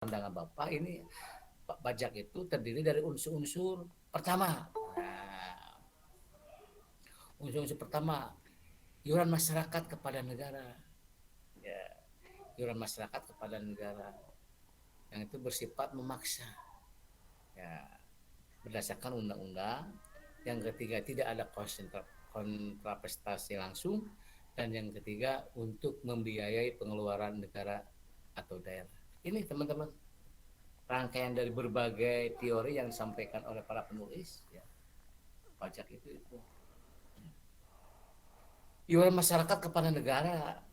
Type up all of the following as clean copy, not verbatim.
pandangan Bapak ini pajak itu terdiri dari unsur-unsur pertama. Nah, unsur-unsur pertama, iuran masyarakat kepada negara. Ya, iuran masyarakat kepada negara yang itu bersifat memaksa. Ya, berdasarkan undang-undang. Yang ketiga, tidak ada kontrapestasi langsung, dan yang ketiga untuk membiayai pengeluaran negara atau daerah. Ini teman-teman rangkaian dari berbagai teori yang disampaikan oleh para penulis ya. Pajak itu iuran masyarakat kepada negara.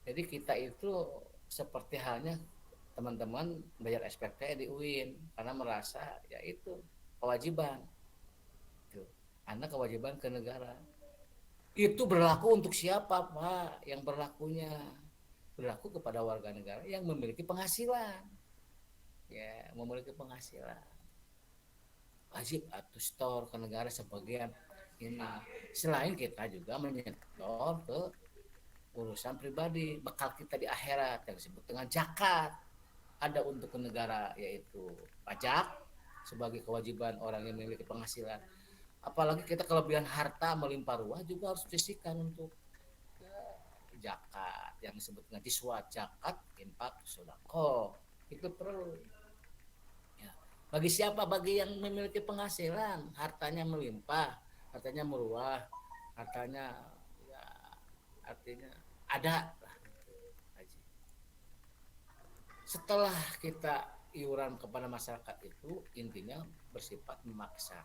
Jadi kita itu seperti halnya teman-teman bayar SPP di UIN karena merasa ya itu kewajiban itu, anak kewajiban ke negara. Itu berlaku untuk siapa, Pak? Yang berlakunya berlaku kepada warga negara yang memiliki penghasilan, ya, memiliki penghasilan wajib atau store ke negara sebagian ini. Selain kita juga menyetor ke urusan pribadi, bekal kita di akhirat yang disebut dengan zakat. Ada untuk ke negara yaitu pajak sebagai kewajiban orang yang memiliki penghasilan. Apalagi kita kelebihan harta melimpah ruah juga harus disisihkan untuk zakat yang disebut dengan diswat zakat infak sodako. Itu perlu ya. Bagi siapa? Bagi yang memiliki penghasilan, hartanya melimpah, hartanya meluah, hartanya ya, artinya ada. Setelah kita iuran kepada masyarakat itu intinya bersifat memaksa.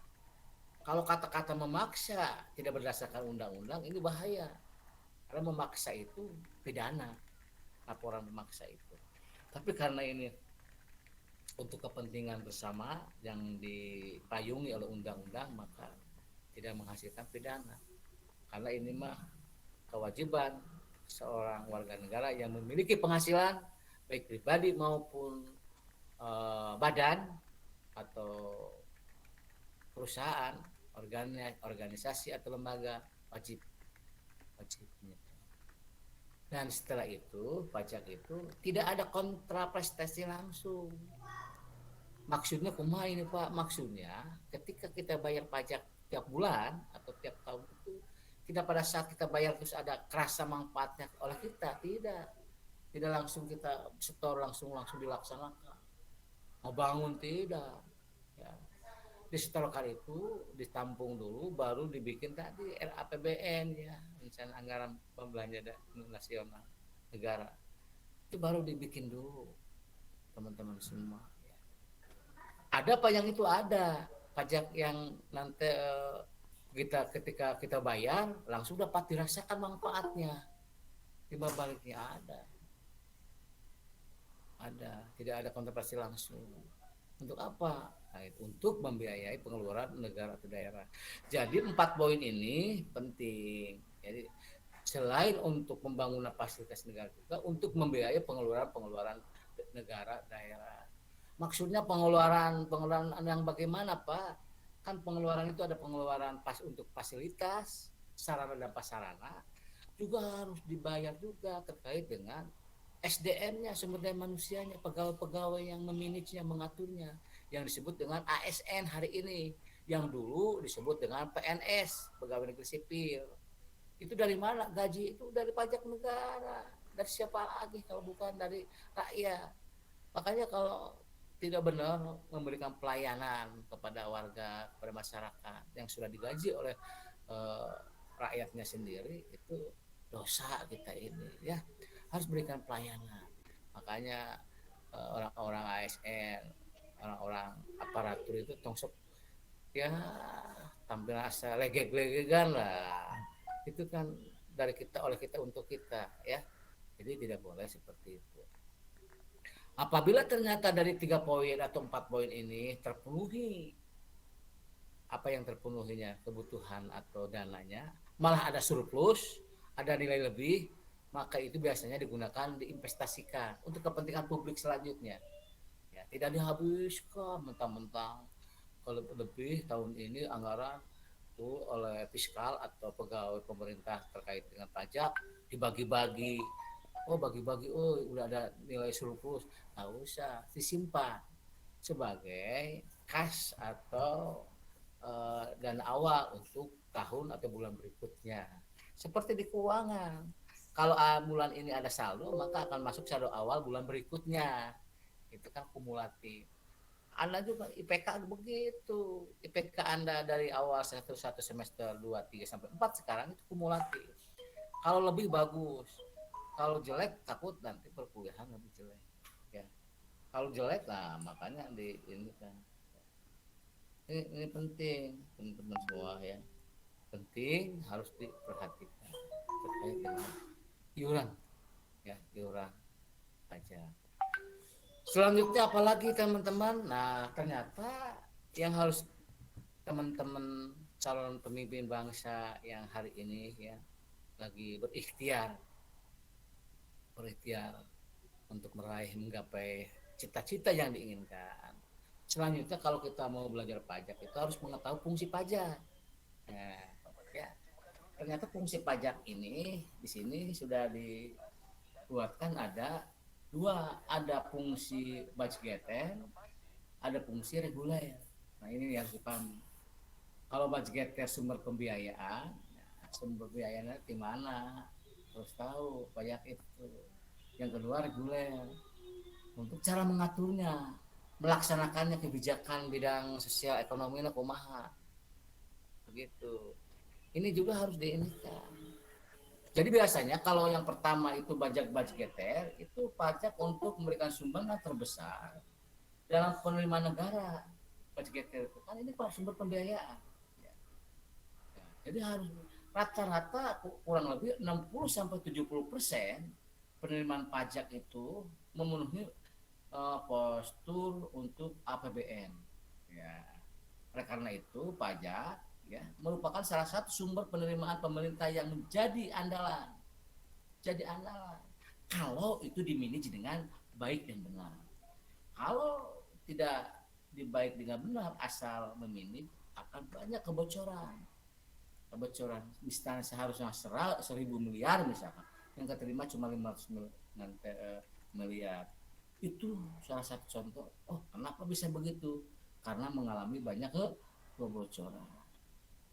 Kalau kata-kata memaksa tidak berdasarkan undang-undang ini bahaya. Karena memaksa itu pidana, laporan memaksa itu. Tapi karena ini untuk kepentingan bersama yang dipayungi oleh undang-undang maka tidak menghasilkan pidana. Karena ini mah kewajiban seorang warga negara yang memiliki penghasilan baik pribadi maupun badan atau perusahaan, organisasi atau lembaga wajib wajibnya. Dan setelah itu pajak itu tidak ada kontraprestasi langsung. Maksudnya kumaha ini Pak? Maksudnya ketika kita bayar pajak tiap bulan atau tiap tahun itu tidak pada saat kita bayar terus ada kerasa manfaatnya oleh kita, tidak langsung kita setor langsung dilaksanakan. Mau bangun tidak, ya. Disetorkan itu ditampung dulu baru dibikin tadi RAPBN ya, rencana anggaran pembelanja nasional negara, itu baru dibikin dulu teman-teman semua ya. Ada apa yang itu ada pajak yang nanti kita ketika kita bayar langsung dapat dirasakan manfaatnya, timbal baliknya ada tidak ada kontrapasti langsung. Untuk apa? Nah, itu untuk membiayai pengeluaran negara atau daerah. Jadi 4 poin ini penting. Jadi selain untuk pembangunan fasilitas negara juga untuk membiayai pengeluaran negara daerah. Maksudnya pengeluaran yang bagaimana, Pak? Kan pengeluaran itu ada pengeluaran untuk fasilitas, sarana dan prasarana, juga harus dibayar juga terkait dengan SDM-nya, sumber daya manusianya, pegawai-pegawai yang memanagenya, mengaturnya, yang disebut dengan ASN hari ini, yang dulu disebut dengan PNS, pegawai negeri sipil. Itu dari mana? Gaji itu dari pajak negara. Dari siapa lagi kalau bukan dari rakyat? Makanya kalau tidak benar memberikan pelayanan kepada warga, kepada masyarakat yang sudah digaji oleh eh, rakyatnya sendiri, itu dosa kita ini ya, harus berikan pelayanan. Makanya orang-orang ASN, orang-orang aparatur itu tongsok ya, tampil asa legeg-legegan lah, itu kan dari kita, oleh kita, untuk kita ya. Jadi tidak boleh seperti itu. Apabila ternyata dari 3 poin atau 4 poin ini terpenuhi, apa yang terpenuhinya kebutuhan atau dananya, malah ada surplus, ada nilai lebih, maka itu biasanya digunakan diinvestasikan untuk kepentingan publik selanjutnya. Ya, tidak dihabiskan mentang-mentang kalau lebih tahun ini anggaran tuh oleh fiskal atau pegawai pemerintah terkait dengan pajak dibagi-bagi oh bagi-bagi, oh udah ada nilai surplus, nggak usah disimpan sebagai kas atau dana awal untuk tahun atau bulan berikutnya. Seperti di keuangan. Kalau bulan ini ada saldo, maka akan masuk saldo awal bulan berikutnya. Itu kan kumulatif. Anda juga IPK begitu. IPK Anda dari awal satu semester 2 3 sampai 4 sekarang itu kumulatif. Kalau lebih bagus. Kalau jelek takut nanti perkuliahan lebih jelek. Ya. Kalau jelek nah makanya ini kan ini penting teman-teman semua ya, penting harus diperhatikan terkait dengan iuran ya, iuran pajak. Selanjutnya apalagi teman-teman, nah ternyata yang harus teman-teman calon pemimpin bangsa yang hari ini ya lagi berikhtiar untuk menggapai cita-cita yang diinginkan. Selanjutnya kalau kita mau belajar pajak itu harus mengetahui fungsi pajak. Nah, ya, ternyata fungsi pajak ini di sini sudah dibuatkan ada dua, ada fungsi budgeter, ada fungsi reguler. Nah ini yang harus dipahami. Kalau budgeter sumber pembiayaan, sumber pembiayaannya di mana? Harus tahu pajak itu. Yang kedua reguler, untuk cara mengaturnya, melaksanakannya kebijakan bidang sosial ekonomi kumaha begitu. Ini juga harus diinginkan. Jadi biasanya kalau yang pertama itu pajak budgeter itu pajak untuk memberikan sumbangan terbesar dalam penerimaan negara. Budgeter itu kan ini sumber pembiayaan. Ya. Jadi harus rata-rata kurang lebih 60 sampai 70% penerimaan pajak itu memenuhi postur untuk APBN. Ya. Oleh karena itu pajak ya merupakan salah satu sumber penerimaan pemerintah yang menjadi andalan. Jadi andalan. Kalau itu dimanage dengan baik dan benar. Kalau tidak dibaik dengan benar asal memanage akan banyak kebocoran. Kebocoran misalnya seharusnya 1.000 miliar misalkan yang keterima cuma 500 miliar. Itu salah satu contoh. Oh, kenapa bisa begitu? Karena mengalami banyak kebocoran.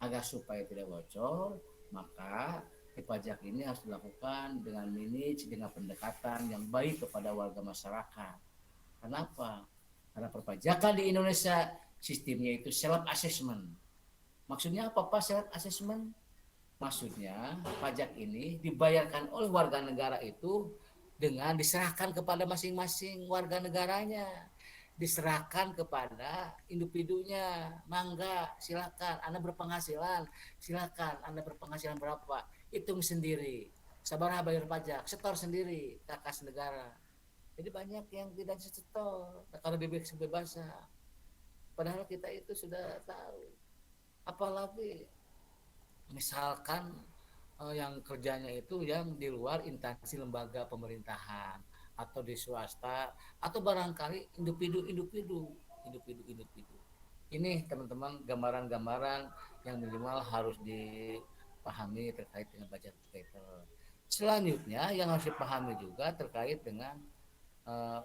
Agar supaya tidak bocor, maka pajak ini harus dilakukan dengan manage, dengan pendekatan yang baik kepada warga masyarakat. Kenapa? Karena perpajakan di Indonesia sistemnya itu self assessment. Maksudnya apa Pak self assessment? Maksudnya pajak ini dibayarkan oleh warga negara itu dengan diserahkan kepada masing-masing warga negaranya, diserahkan kepada individunya. Mangga silakan Anda berpenghasilan, silakan Anda berpenghasilan berapa, hitung sendiri, sabar bayar pajak, setor sendiri ke kas negara. Jadi banyak yang tidak setor karena bebas kebebasan, padahal kita itu sudah tahu. Apalagi misalkan yang kerjanya itu yang di luar instansi lembaga pemerintahan atau di swasta atau barangkali individu. Ini teman-teman gambaran-gambaran yang minimal harus dipahami terkait dengan budget capital. Selanjutnya yang harus dipahami juga terkait dengan uh,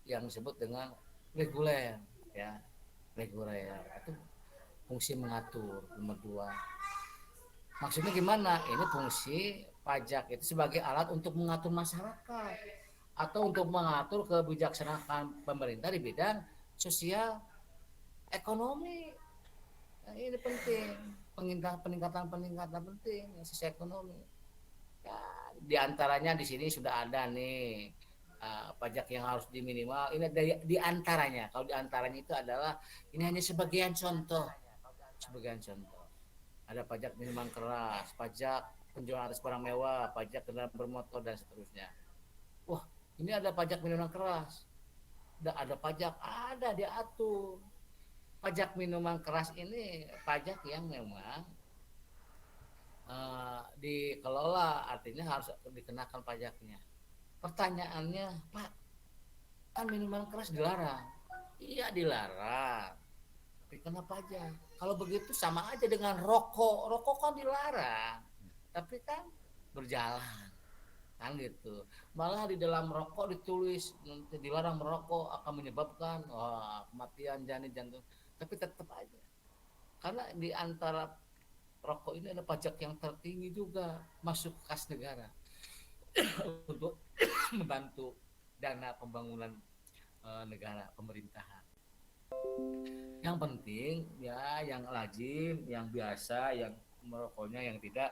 yang disebut dengan reguler ya, reguler itu fungsi mengatur nomor 2. Maksudnya gimana? Ini fungsi pajak itu sebagai alat untuk mengatur masyarakat atau untuk mengatur kebijaksanaan pemerintah di bidang sosial ekonomi. Nah, ini penting, peningkatan penting sosial ekonomi. Ya, di antaranya di sini sudah ada nih pajak yang harus diminimal. Ini di antaranya. Kalau di antaranya itu adalah ini hanya sebagian contoh. Ada pajak minuman keras, pajak penjualan atas barang mewah, pajak kendaraan bermotor dan seterusnya. Wah, ini ada pajak minuman keras. Ada pajak, ada diatur. Pajak minuman keras ini pajak yang memang dikelola, artinya harus dikenakan pajaknya. Pertanyaannya, Pak, kan minuman keras dilarang. Iya dilarang. Tapi kenapa pajak? Kalau begitu sama aja dengan rokok. Rokok kan dilarang. Tapi kan berjalan. kan gitu. Malah di dalam rokok ditulis dilarang merokok akan menyebabkan kematian janin jantung, tapi tetap aja karena di antara rokok ini ada pajak yang tertinggi juga masuk kas negara untuk membantu dana pembangunan negara pemerintahan. Yang penting ya yang lazim, yang biasa, yang merokoknya yang tidak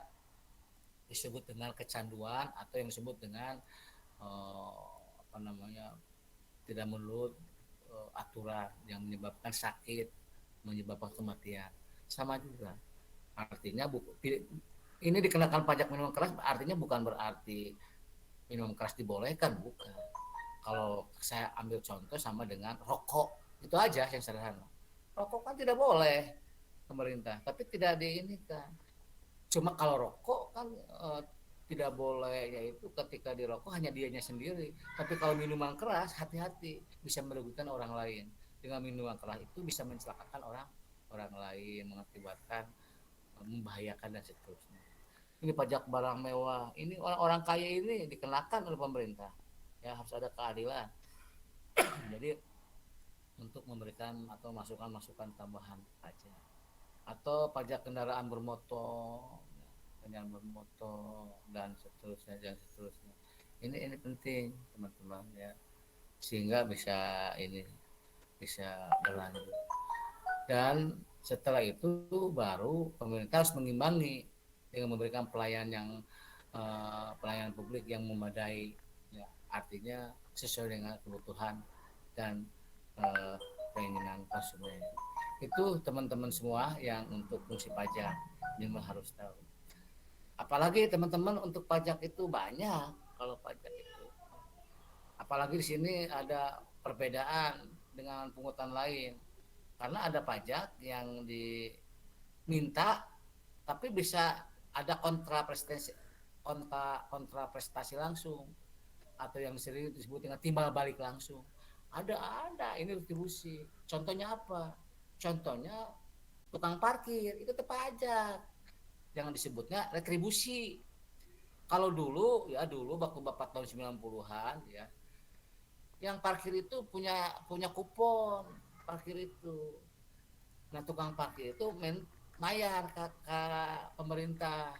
disebut dengan kecanduan atau yang disebut dengan apa namanya tidak menurut aturan yang menyebabkan sakit, menyebabkan kematian. Sama juga. Artinya ini dikenakan pajak minuman keras artinya bukan berarti minuman keras dibolehkan, bukan. Kalau saya ambil contoh sama dengan rokok, itu aja yang sederhana. Rokok kan tidak boleh pemerintah, tapi tidak di ini kan. Cuma kalau rokok kan tidak boleh, yaitu ketika dirokok hanya dianya sendiri. Tapi kalau minuman keras hati-hati bisa merugikan orang lain. Dengan minuman keras itu bisa mencelakakan orang lain, mengakibatkan membahayakan dan seterusnya. Ini pajak barang mewah, ini orang-orang kaya ini dikenakan oleh pemerintah. Ya harus ada keadilan. Jadi untuk memberikan atau masukan-masukan tambahan pajak atau pajak kendaraan bermotor dan seterusnya. Ini penting teman-teman ya, sehingga bisa berlanjut. Dan setelah itu baru pemerintah harus mengimbangi dengan memberikan pelayanan publik yang memadai, ya, artinya sesuai dengan kebutuhan dan keinginan konsumen. Itu teman-teman semua yang untuk fungsi pajak ini harus tahu. Apalagi teman-teman untuk pajak itu banyak, kalau pajak itu. Apalagi di sini ada perbedaan dengan pungutan lain. Karena ada pajak yang diminta tapi bisa ada kontra prestasi langsung atau yang sering disebut dengan timbal balik langsung. Ada ini retribusi. Contohnya apa? Contohnya tukang parkir itu pajak. Jangan disebutnya retribusi. Kalau dulu bapak tahun 90-an ya, yang parkir itu punya kupon parkir itu. Nah, tukang parkir itu mayar ke pemerintah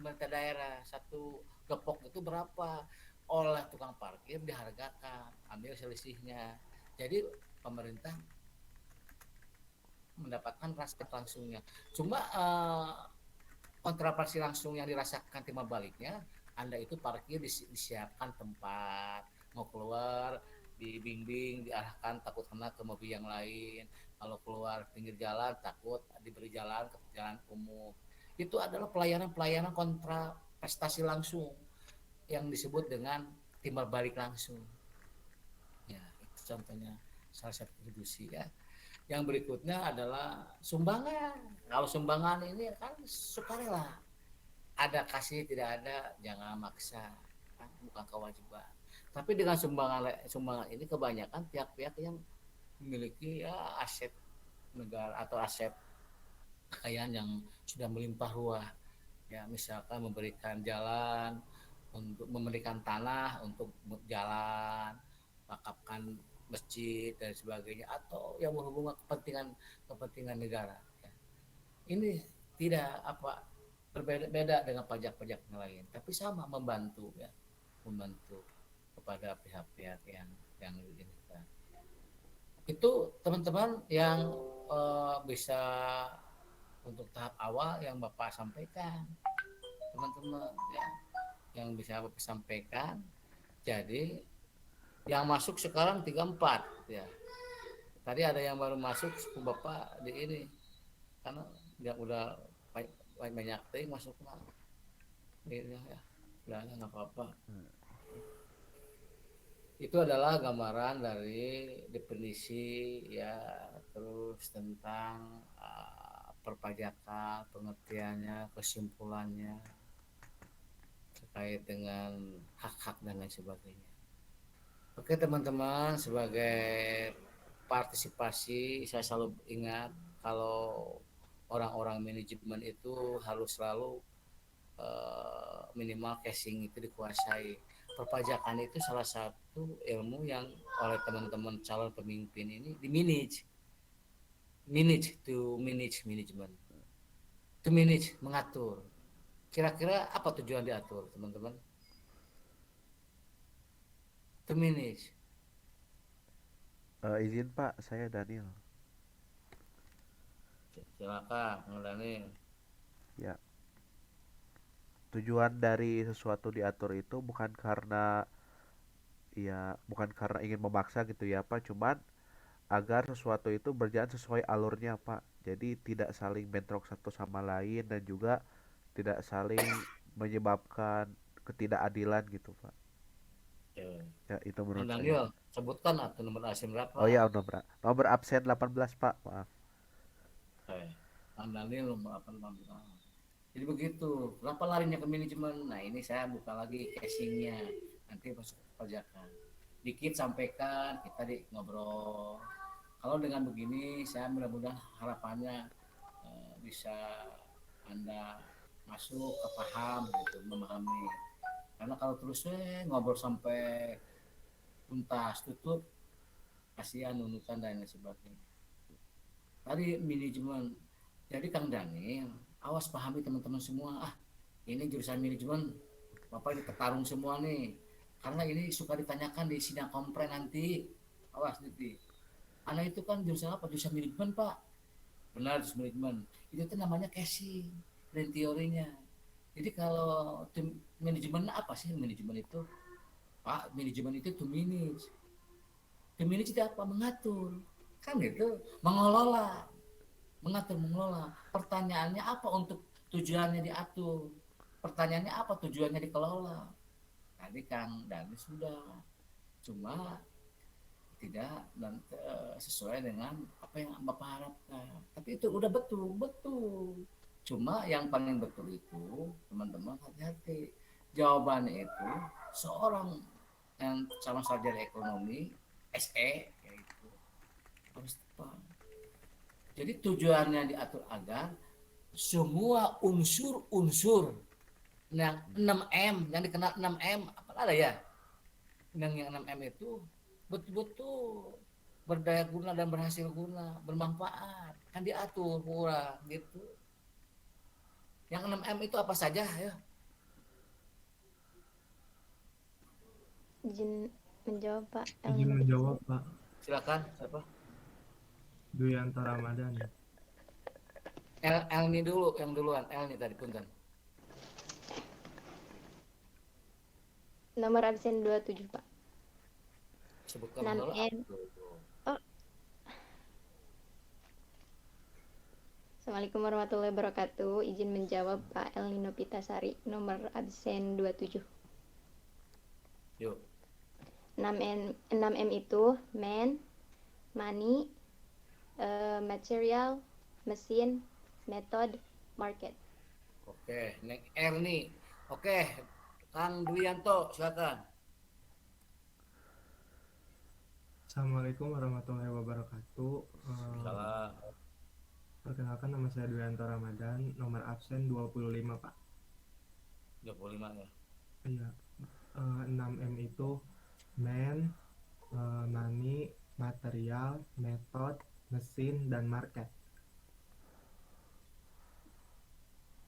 daerah. Satu gepok itu berapa, oleh tukang parkir dihargakan, ambil selisihnya. Jadi pemerintah mendapatkan raspet langsungnya. Cuma kontrapasi langsung yang dirasakan timbal baliknya, Anda itu parkir disiapkan tempat, mau keluar dibimbing, diarahkan takut kena ke mobil yang lain. Kalau keluar pinggir jalan takut diberi jalan ke jalan umum. Itu adalah pelayanan kontra prestasi langsung yang disebut dengan timbal balik langsung. Ya, itu contohnya salah satu kontribusi ya. Yang berikutnya adalah sumbangan. Kalau sumbangan ini kan sukarela. Ada kasih tidak ada jangan maksa, kan? Bukan kewajiban. Tapi dengan sumbangan ini kebanyakan pihak-pihak yang memiliki ya aset negara atau aset kekayaan yang sudah melimpah ruah. Ya, misalkan memberikan jalan, untuk memberikan tanah untuk jalan, wakafkan masjid dan sebagainya, atau yang berhubungan kepentingan negara. Ya. Ini tidak berbeda dengan pajak-pajak yang lain, tapi sama membantu kepada pihak-pihak yang ini. Itu teman-teman yang bisa untuk tahap awal yang Bapak sampaikan, teman-teman ya, yang bisa Bapak sampaikan. Jadi yang masuk sekarang 34 ya. Tadi ada yang baru masuk ke Bapak di ini karena dia udah banyak ting masuk ini ya. Udah nggak apa-apa. Itu adalah gambaran dari definisi ya, terus tentang perpajakan, pengertiannya, kesimpulannya terkait dengan hak-hak dan lain sebagainya. Oke teman-teman, sebagai partisipasi saya selalu ingat kalau orang-orang manajemen itu harus selalu minimal casing itu dikuasai. Perpajakan itu salah satu ilmu yang oleh teman-teman calon pemimpin ini di manage, manage management, to manage mengatur. Kira-kira apa tujuan diatur, teman-teman? To manage. Izin Pak, saya Daniel. Silakan, Dani. Ya, tujuan dari sesuatu diatur itu bukan karena ingin memaksa gitu ya Pak, cuman agar sesuatu itu berjalan sesuai alurnya Pak. Jadi tidak saling bentrok satu sama lain dan juga tidak saling menyebabkan ketidakadilan gitu Pak. Ya, itu menurut saya. Daniel, sebutkan atau nomor asim Oh berapa? ya, nomor absen 18 Pak, maaf. Daniel nomor 18. Jadi begitu. Kenapa larinya ke manajemen? Nah ini saya buka lagi casingnya. Nanti masuk ke perpajakan. Dikit sampaikan, kita ngobrol. Kalau dengan begini, saya mudah-mudahan harapannya bisa Anda masuk ke paham gitu, memahami. Karena kalau terus ngobrol sampai tuntas tutup, kasihan nunukan dan lain sebagainya. Tadi manajemen. Jadi Kang Daniel, awas pahami teman-teman semua. Ah, ini jurusan manajemen, Bapak ini petarung semua nih. Karena ini suka ditanyakan di sidang kompre nanti. Awas nanti. Anak itu kan jurusan apa? Jurusan manajemen, Pak. Benar, jurusan manajemen. Itu tuh namanya casing dan teorinya. Jadi kalau tim manajemen apa sih manajemen itu? Pak, manajemen itu to manage. To manage itu apa? Mengatur. Kan gitu, mengelola, mengatur, mengelola. Pertanyaannya apa untuk tujuannya diatur? Pertanyaannya apa tujuannya dikelola? Tadi Kang Dani sudah, cuma tidak dan sesuai dengan apa yang Bapak harapkan. Tapi itu udah betul, betul. Cuma yang paling betul itu teman-teman hati-hati. Jawabannya itu seorang yang sama sarjana ekonomi SE yaitu harus tepat. Jadi tujuannya diatur agar semua unsur-unsur yang 6M yang dikenal 6M apa ada ya, yang 6M itu betul-betul berdaya guna dan berhasil guna, bermanfaat, kan diatur kurang gitu. Yang 6M itu apa saja ya? Izin menjawab Pak Izin Elnino menjawab Pitasari. Pak Silakan siapa? Duyanto Ramadan. Elni dulu yang duluan, Elni tadi punten. Nomor absen 27 Pak. Sebutkan dulu apa 6M. tuh. Oh, Assalamualaikum warahmatullahi wabarakatuh. Izin menjawab Pak Elnino Pitasari. Nomor absen 27. Yuk. 6M itu man, money, material, mesin, method, market. Oke, Neng Erni. Oke, Kang Duyanto silakan. Assalamualaikum warahmatullahi wabarakatuh. Salah. Perkenalkan nama saya Duyanto Ramadan, nomor absen 25 Pak. 25 ya. Iya, 6M itu man, money, material, method, mesin, dan market.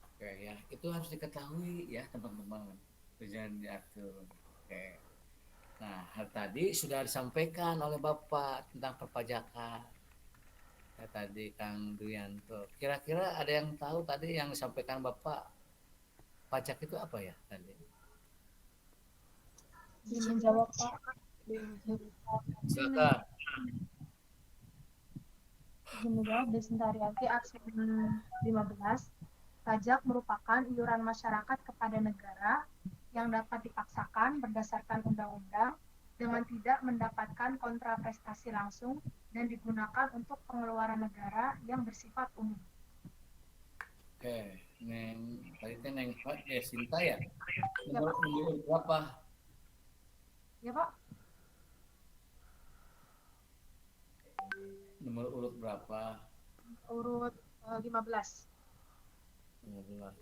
Oke ya, itu harus diketahui ya teman-teman. Tujuan diatur. Oke. Nah, hal tadi sudah disampaikan oleh Bapak tentang perpajakan. Ya, tadi Kang Duyanto. Kira-kira ada yang tahu tadi yang disampaikan Bapak pajak itu apa ya tadi? Izin menjawab Pak. Silakan. Izin menjawab Desintariati absen 15. Pajak merupakan iuran masyarakat kepada negara yang dapat dipaksakan berdasarkan undang-undang dengan tidak mendapatkan kontraprestasi langsung dan digunakan untuk pengeluaran negara yang bersifat umum. Oke, Neng, tadi itu Neng Sinta ya? Ya Pak. Nomor berapa? Ya Pak. Nomor urut berapa? Urut 15.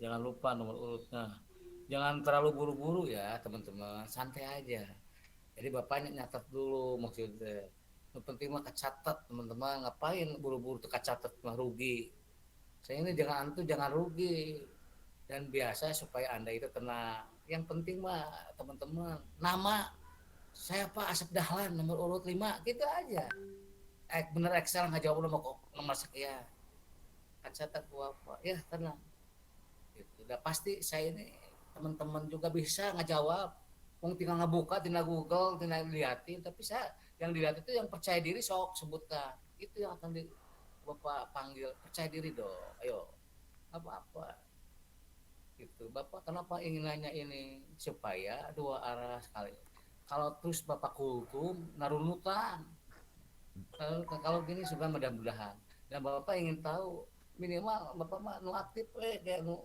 Jangan lupa nomor urutnya. Jangan terlalu buru-buru ya teman-teman, santai aja. Jadi bapaknya nyatat dulu maksudnya. Yang penting mah kecatat teman-teman, ngapain buru-buru tuh kecatat mah rugi. Saya ini jangan rugi dan biasa supaya Anda itu tenang. Yang penting mah teman-teman, nama saya Pak Asep Dahlan nomor urut 5 gitu aja. Bener Excel nggak jawab nomor sekian. Kecatat apa? Ya tenang. Gitu. Udah pasti saya ini teman-teman juga bisa ngejawab. Mau tinggal ngebuka, tinggal Google, tinggal liatin. Tapi saya yang dilihat itu yang percaya diri sok sebutkan. Itu yang akan Bapak panggil percaya diri dong. Ayo, apa-apa. Gitu. Bapak kenapa ingin nanya ini supaya dua arah sekali. Kalau terus Bapak kultum, narunutan. Kalau gini sudah mudah-mudahan. Dan Bapak ingin tahu minimal Bapak mah nu aktif kayak nu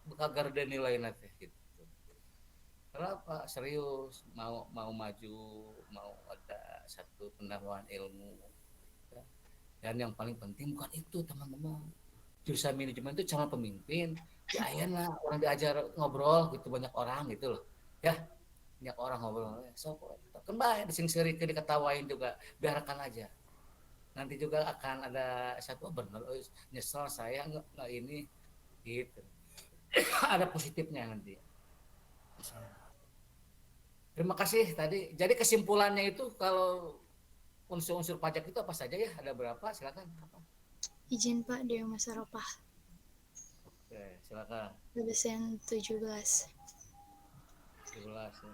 bakal nilai nanti gitu. Kenapa serius mau mau maju, mau ada satu penambahan ilmu. Ya. Dan yang paling penting bukan itu teman-teman. Jurusan manajemen itu calon pemimpin. Ya lah orang diajar ngobrol gitu banyak orang gitu loh. Ya banyak orang ngobrol. So, kan baik dising-sering diketawain juga biarkan aja. Nanti juga akan ada satu benar nyesel saya nggak ini gitu. Ada positifnya nanti. Terima kasih tadi. Jadi kesimpulannya itu kalau unsur-unsur pajak itu apa saja ya? Ada berapa? Silakan. Izin Pak, Dewi Masaropah. Oke, silakan. Absen 17. 17 ya.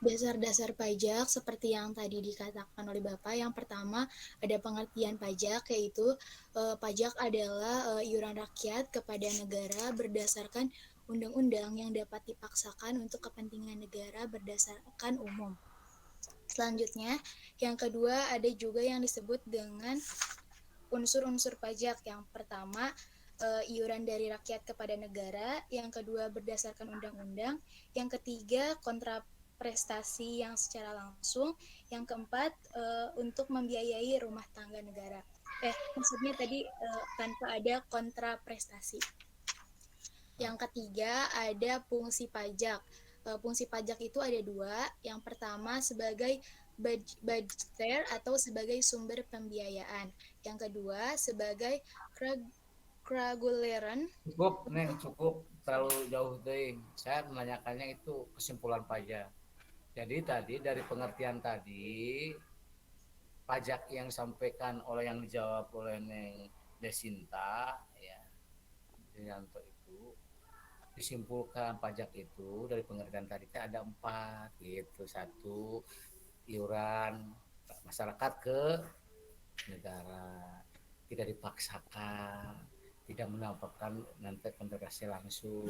Dasar-dasar pajak seperti yang tadi dikatakan oleh Bapak. Yang pertama ada pengertian pajak, yaitu pajak adalah iuran rakyat kepada negara berdasarkan undang-undang yang dapat dipaksakan untuk kepentingan negara berdasarkan umum. Selanjutnya, yang kedua ada juga yang disebut dengan unsur-unsur pajak. Yang pertama iuran dari rakyat kepada negara, yang kedua berdasarkan undang-undang, yang ketiga kontraprestasi yang secara langsung, yang keempat untuk membiayai rumah tangga negara. Maksudnya tadi tanpa ada kontraprestasi. Yang ketiga ada fungsi pajak. Fungsi pajak itu ada dua. Yang pertama sebagai budgeter atau sebagai sumber pembiayaan. Yang kedua sebagai keraguleran. Cukup terlalu jauh deh. Saya menanyakannya itu kesimpulan pajak. Jadi tadi dari pengertian tadi pajak yang disampaikan oleh yang dijawab oleh Neng Desinta ya Yanto itu disimpulkan pajak itu dari pengertian tadi ada 4 gitu. 1 iuran masyarakat ke negara tidak dipaksakan, tidak menampakkan nanti kontraproduktif langsung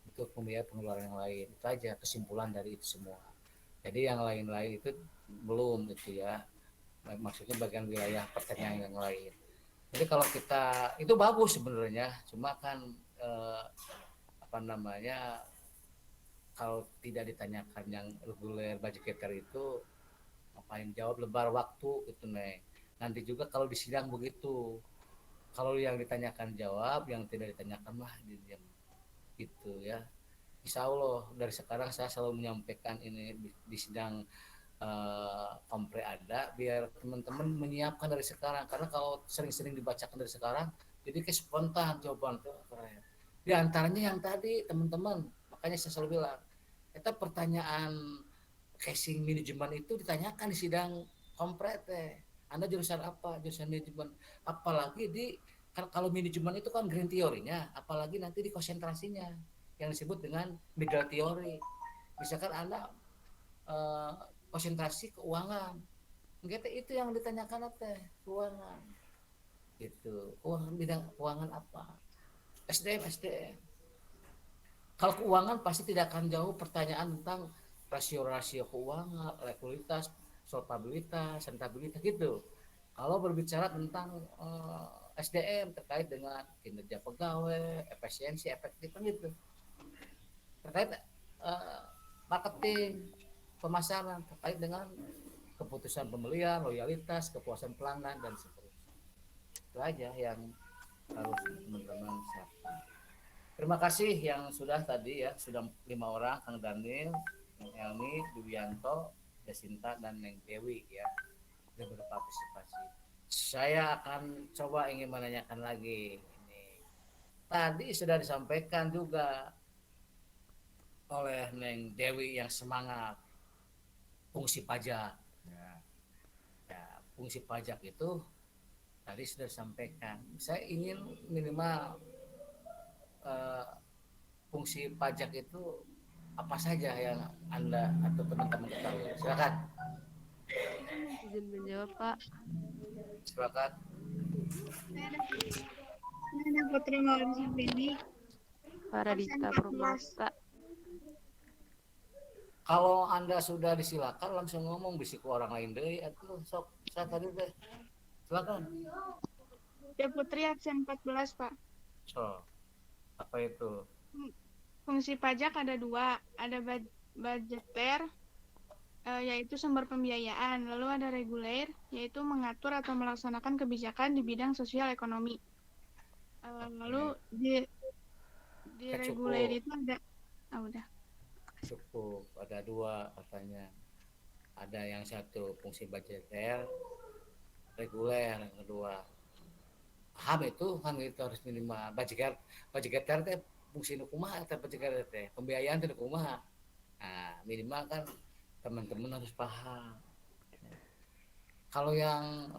untuk membiayai pengeluaran yang lain. Itu aja kesimpulan dari itu semua. Jadi yang lain-lain itu belum gitu ya, maksudnya bagian wilayah pertanian yang lain. Jadi kalau kita itu bagus sebenarnya, cuma kan apa namanya kalau tidak ditanyakan yang reguler budgeter itu ngapain jawab lebar waktu gitu nih. Nanti juga kalau di sidang begitu, kalau yang ditanyakan jawab, yang tidak ditanyakan mah diam gitu ya. Insya Allah dari sekarang saya selalu menyampaikan ini di sidang kompre ada biar teman-teman menyiapkan dari sekarang, karena kalau sering-sering dibacakan dari sekarang jadi kayak spontan jawaban tuh keren. Di antaranya yang tadi teman-teman, makanya saya selalu bilang kita pertanyaan casing manajemen itu ditanyakan di sidang kompre teh. Anda jurusan apa? Jurusan manajemen. Apalagi kalau manajemen itu kan grand teorinya, apalagi nanti di konsentrasinya yang disebut dengan middle theory. Misalkan Anda konsentrasi keuangan, gitu itu yang ditanyakan teh keuangan, gitu. Keuangan bidang keuangan apa? SDM. Kalau keuangan pasti tidak akan jauh pertanyaan tentang rasio-rasio keuangan, likuiditas, solvabilitas, rentabilitas gitu. Kalau berbicara tentang SDM terkait dengan kinerja pegawai, efisiensi, efektif gitu. Terkait marketing, pemasaran, terkait dengan keputusan pembelian, loyalitas, kepuasan pelanggan dan seterusnya. Itu aja yang harus teman-teman siapkan. Terima kasih yang sudah tadi ya, sudah 5 orang, Kang Daniel, Kang Elmi, Duwianto, Desinta, dan Neng Dewi ya, sudah berpartisipasi. Saya akan coba ingin menanyakan lagi. Ini tadi sudah disampaikan juga oleh Neng Dewi yang semangat fungsi pajak. Ya, ya, fungsi pajak itu tadi sudah disampaikan. Saya ingin minimal eh, fungsi pajak itu apa saja yang Anda atau teman-teman ketahui. Silakan. Izin menjawab, Pak. Silakan. Nana Putri Maulana Sabeni, absen Paradita 14. Purmasta. Kalau Anda sudah disilakan langsung ngomong bisiku orang lain deh atau sok saya tadi deh. Silakan. Ya Putri absen 14, Pak. So, apa itu? Fungsi pajak ada 2, ada budgeter, yaitu sumber pembiayaan, lalu ada reguler, yaitu mengatur atau melaksanakan kebijakan di bidang sosial ekonomi. Lalu di reguler itu ada, udah. Cukup, ada 2 katanya. Ada yang satu fungsi budgeter, reguler, yang kedua HAM itu harus minimal budgeter teh fungsi nu kumaha teh budgeter teh pembiayaan teh kumaha. Nah, minimal kan teman-teman harus paham. Kalau yang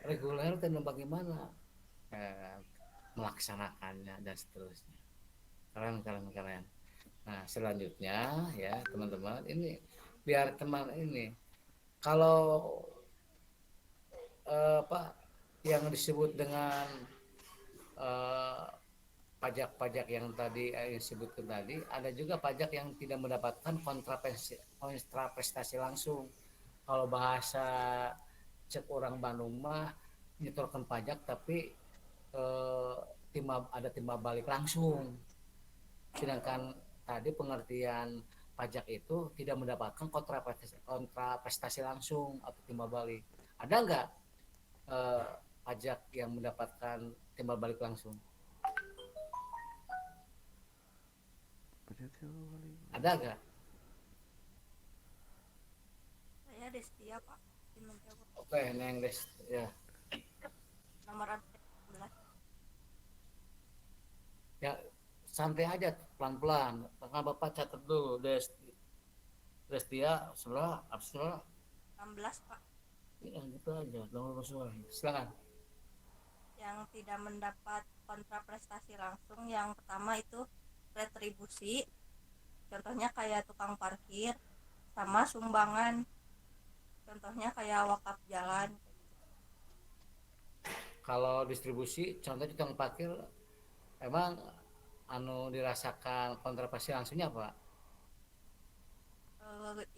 reguler teh bagaimana melaksanakannya dan seterusnya. Keren. Nah, selanjutnya ya teman-teman, ini biar teman ini kalau Pak yang disebut dengan pajak-pajak yang tadi disebutkan tadi, ada juga pajak yang tidak mendapatkan kontraprestasi langsung. Kalau bahasa cek orang Bandung mah nyetorkan pajak tapi ada timbal balik langsung. Sedangkan tadi pengertian pajak itu tidak mendapatkan kontraprestasi langsung atau timbal balik. Ada nggak pajak yang mendapatkan timbal balik langsung? Ada nggak? Saya Destia, Pak. Oke, Neng Des, ya. Nomor absen 11. Ya, santai aja, pelan-pelan. Karena Bapak catat dulu, Destia, sebelah, absen 16, Pak. Ya, gitu aja, nomor sesuai. Silakan. Yang tidak mendapat kontraprestasi langsung, yang pertama itu retribusi. Contohnya kayak tukang parkir, sama sumbangan. Contohnya kayak wakaf jalan. Kalau distribusi, contoh tukang parkir, emang dirasakan kontraprestasi langsungnya Pak?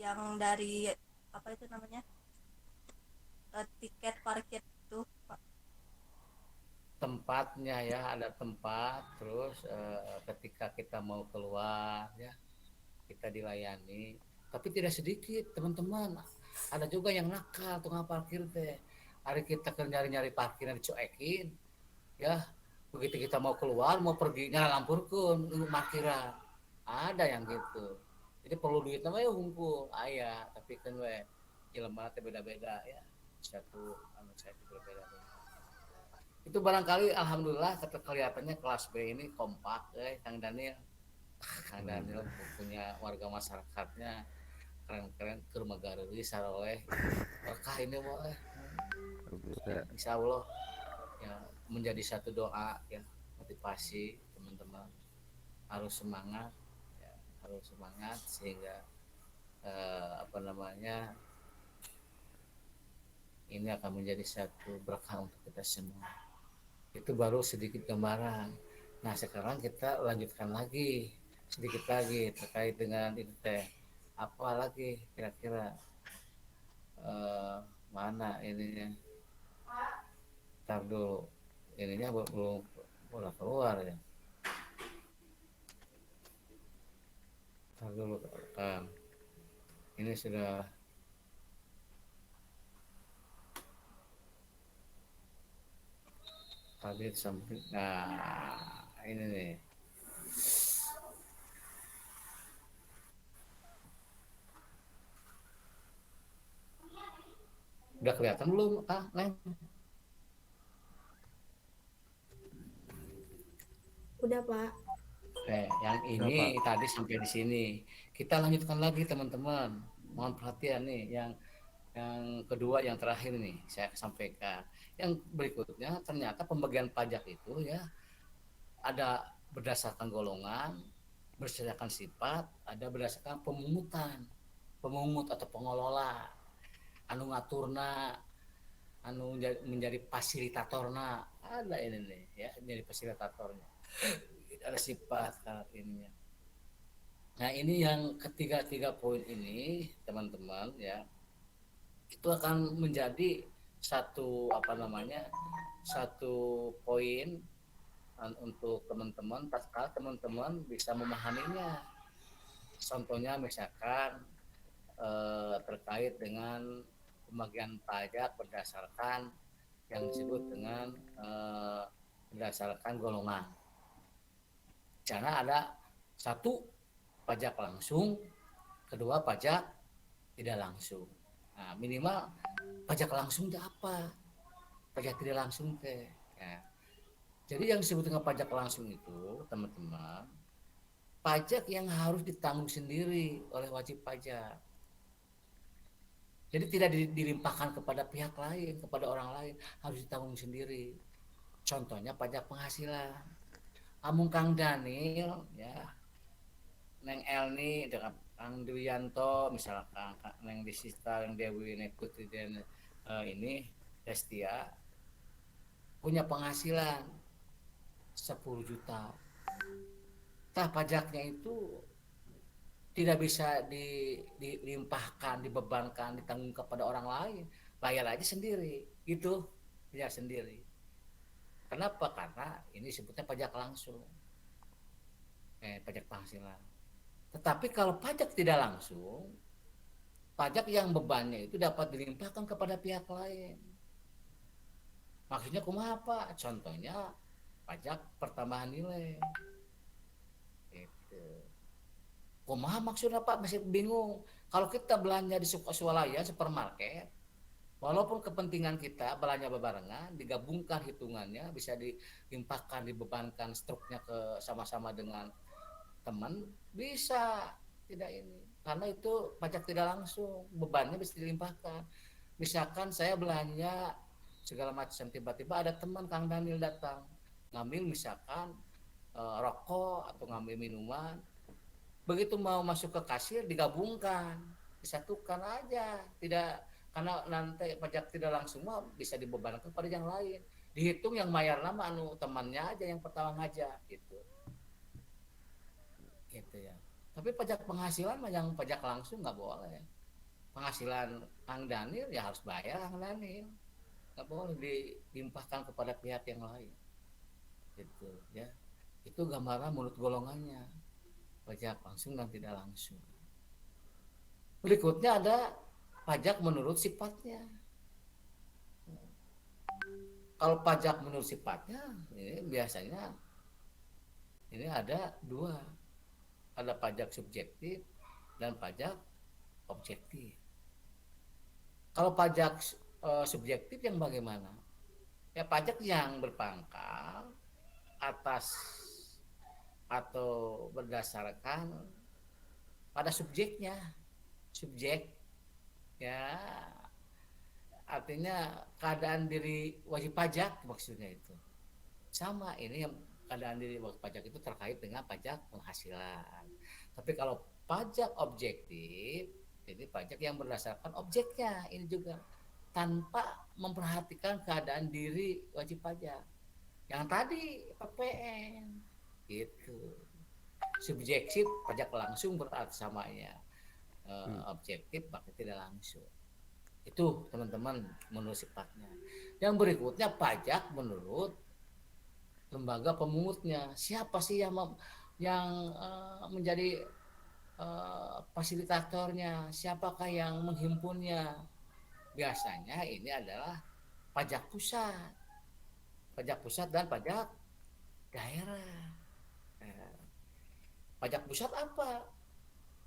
Yang dari apa itu namanya, tiket parkir itu, Pak. Tempatnya ya, ada tempat, terus ketika kita mau keluar ya kita dilayani, tapi tidak sedikit teman-teman, ada juga yang nakal tukang parkir teh. Hari kita nyari-nyari parkiran dicuekin ya, begitu kita mau keluar mau pergi nyala lampurkeun nunggu parkiran, ada yang gitu. Jadi perlu duit namanya hunkul ayah, tapi kan we jelema teh beda-beda ya, satu saya berbeda-beda. Itu barangkali alhamdulillah kelihatannya kelas B ini kompak Kang Daniel. Kang Daniel punya warga masyarakatnya keren-keren ke rumah Garuri saroleh berkah ini boleh. Insya Allah ya, menjadi satu doa ya, motivasi teman-teman harus semangat ya, harus semangat sehingga ini akan menjadi satu berkah untuk kita semua. Itu baru sedikit gambaran. Nah, sekarang kita lanjutkan lagi sedikit lagi terkait dengan itu teh. Apa lagi kira-kira mana ininya? Ntar dulu, ininya belum keluar ya. Ntar dulu Kang. Ini sudah tadi sampai, nah ini nih Udah kelihatan belum, Neng? Udah, Pak. Yang Udah, ini Pak. tadi sampai di sini. Kita lanjutkan lagi teman-teman. Mohon perhatian nih, yang kedua, yang terakhir nih saya sampaikan. Yang berikutnya ternyata pembagian pajak itu ya ada berdasarkan golongan, berdasarkan sifat, ada berdasarkan pemungut atau pengelola, anu ngaturna, anu menjadi fasilitatorna, ada ini nih ya, menjadi fasilitatornya. Ada sifat ininya. Nah, ini yang ketiga poin ini, teman-teman ya, itu akan menjadi satu poin untuk teman-teman tatkala teman-teman bisa memahaminya. Contohnya misalkan terkait dengan pembagian pajak berdasarkan yang disebut dengan berdasarkan golongan. Karena ada satu pajak langsung, kedua pajak tidak langsung. Nah, minimal pajak langsung itu apa? Pajak tidak langsung teh. Ya. Jadi yang disebut dengan pajak langsung itu, teman-teman, pajak yang harus ditanggung sendiri oleh wajib pajak. Jadi tidak dilimpahkan kepada pihak lain, kepada orang lain, harus ditanggung sendiri. Contohnya pajak penghasilan. Amung Kang Daniel, ya, Neng Elni dengan Kang Dwianto, misalkan Neng Disista, Neng Dewi Nekuti dan ini Destia punya penghasilan 10 juta. Tah pajaknya itu tidak bisa dilimpahkan, dibebankan, ditanggung kepada orang lain, bayar aja sendiri, gitu, bayar sendiri. Kenapa? Karena ini sebutnya pajak langsung, pajak penghasilan. Tetapi kalau pajak tidak langsung, pajak yang bebannya itu dapat dilimpahkan kepada pihak lain. Maksudnya kumaha Pak? Contohnya pajak pertambahan nilai. Gitu. Kumaha maksudnya Pak? Masih bingung. Kalau kita belanja di swalaya, supermarket, walaupun kepentingan kita belanja bebarengan, digabungkan hitungannya, bisa dilimpahkan, dibebankan struknya ke sama-sama dengan teman, bisa tidak ini. Karena itu pajak tidak langsung, bebannya bisa dilimpahkan. Misalkan saya belanja segala macam, tiba-tiba ada teman Kang Daniel datang, ngambil misalkan rokok atau ngambil minuman, begitu mau masuk ke kasir digabungkan, disatukan aja, tidak, karena nanti pajak tidak langsung bisa dibebankan kepada yang lain, dihitung yang bayar nama anu temannya aja yang pertama ngajak gitu ya. Tapi pajak penghasilan mah yang pajak langsung nggak boleh. Penghasilan Kang Daniel ya harus bayar Kang Daniel, nggak boleh dilimpahkan kepada pihak yang lain gitu ya. Itu gambaran menurut golongannya, pajak langsung dan tidak langsung. Berikutnya ada pajak menurut sifatnya. Kalau pajak menurut sifatnya ini biasanya ini ada dua, ada pajak subjektif dan pajak objektif. Kalau pajak subjektif yang bagaimana? Ya pajak yang berpangkal atas atau berdasarkan pada subjeknya, subjek ya, artinya keadaan diri wajib pajak maksudnya itu. Sama ini yang keadaan diri wajib pajak itu terkait dengan pajak penghasilan. Tapi kalau pajak objektif, jadi pajak yang berdasarkan objeknya ini juga tanpa memperhatikan keadaan diri wajib pajak. Yang tadi PPN gitu. Subjektif pajak langsung berarti samanya. Objektif pakai tidak langsung. Itu teman-teman menurut sifatnya. Yang berikutnya pajak menurut lembaga pemungutnya. Siapa sih yang menjadi fasilitatornya? Siapakah yang menghimpunnya? Biasanya ini adalah pajak pusat. Pajak pusat dan pajak daerah. Pajak pusat apa?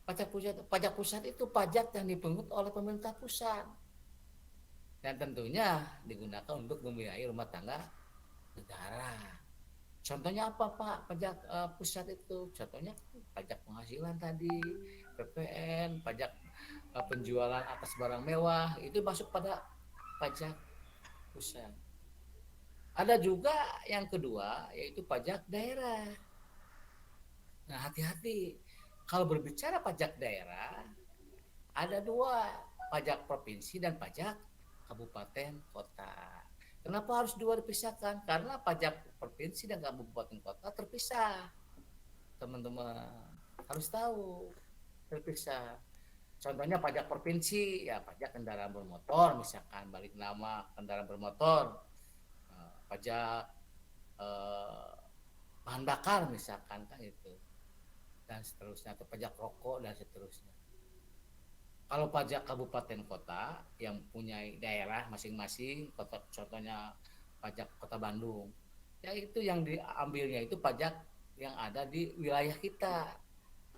Pajak pusat itu pajak yang dipungut oleh pemerintah pusat. dan tentunya digunakan untuk membiayai rumah tangga negara. Contohnya apa Pak? Pajak pusat itu, contohnya pajak penghasilan tadi, PPN, pajak penjualan atas barang mewah, itu masuk pada pajak pusat. Ada juga yang kedua, yaitu pajak daerah. Nah, hati-hati. Kalau berbicara pajak daerah, ada dua, pajak provinsi dan pajak kabupaten kota. Kenapa harus dua dipisahkan? Karena pajak provinsi dan kabupaten kota terpisah. Teman-teman harus tahu, terpisah. Contohnya pajak provinsi, ya pajak kendaraan bermotor, misalkan balik nama kendaraan bermotor, pajak bahan bakar misalkan kan itu, dan seterusnya, atau pajak rokok dan seterusnya. Kalau pajak kabupaten kota yang punya daerah masing-masing, contohnya pajak kota Bandung, ya itu yang diambilnya itu pajak yang ada di wilayah kita.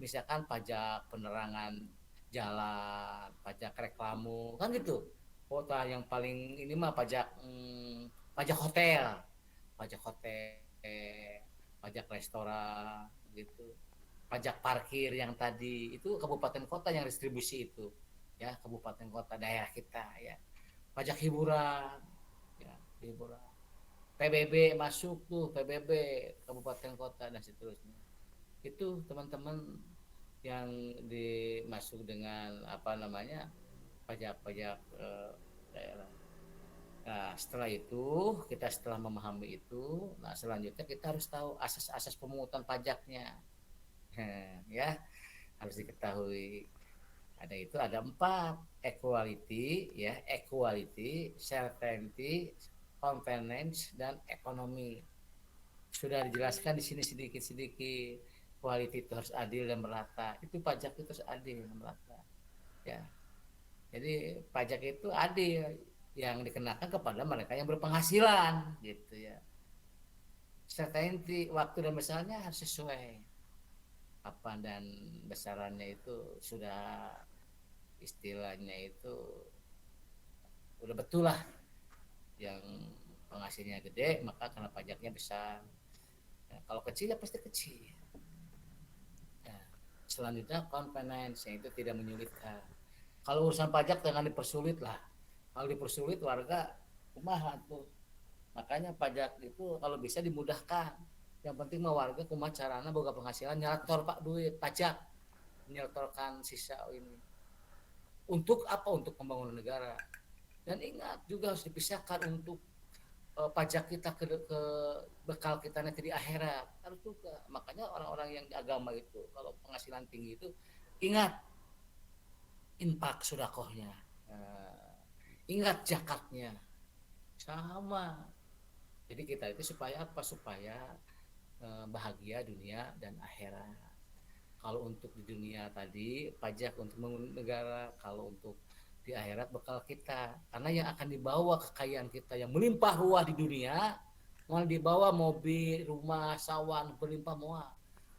Misalkan pajak penerangan jalan, pajak reklamu, kan gitu. Kota yang paling ini mah pajak hotel, pajak hotel, pajak restoran, gitu. Pajak parkir yang tadi itu kabupaten kota yang distribusi itu, ya kabupaten kota daerah kita ya. Pajak hiburan, ya hiburan. PBB masuk tuh, PBB kabupaten kota dan seterusnya. Itu teman-teman yang dimasuk dengan apa namanya pajak-pajak daerah. Nah, setelah itu kita setelah memahami itu, nah selanjutnya kita harus tahu asas-asas pemungutan pajaknya. Ya harus diketahui, ada 4, equality ya, equality, certainty, convenience, dan ekonomi. Sudah dijelaskan di sini sedikit-sedikit. Quality itu harus adil dan merata, itu pajak itu harus adil dan merata ya. Jadi pajak itu adil, yang dikenakan kepada mereka yang berpenghasilan gitu ya. Certainty, waktu dan besarnya harus sesuai, kapan dan besarannya itu sudah istilahnya itu udah betul lah. Yang penghasilnya gede maka kena pajaknya besar. Nah, kalau kecil ya pasti kecil. Nah, selanjutnya convenience, itu tidak menyulitkan. Kalau urusan pajak jangan dipersulit lah. Kalau dipersulit warga kumaha tuh. Makanya pajak itu kalau bisa dimudahkan. Yang penting mah warga kumaha carana boga penghasilan nyalator Pak duit pajak, menyetorkan sisa ini. Untuk apa? Untuk pembangunan negara. Dan ingat juga harus dipisahkan untuk pajak kita ke bekal kita nanti di akhirat harus juga. Makanya orang-orang yang di agama itu kalau penghasilan tinggi itu ingat infak sedekahnya, ingat zakatnya sama. Jadi kita itu supaya apa? Supaya bahagia dunia dan akhirat. Kalau untuk di dunia tadi pajak untuk membangun negara, kalau untuk di akhirat bekal kita. Karena yang akan dibawa kekayaan kita yang melimpah ruah di dunia, mau dibawa mobil, rumah, sawan berlimpah muah.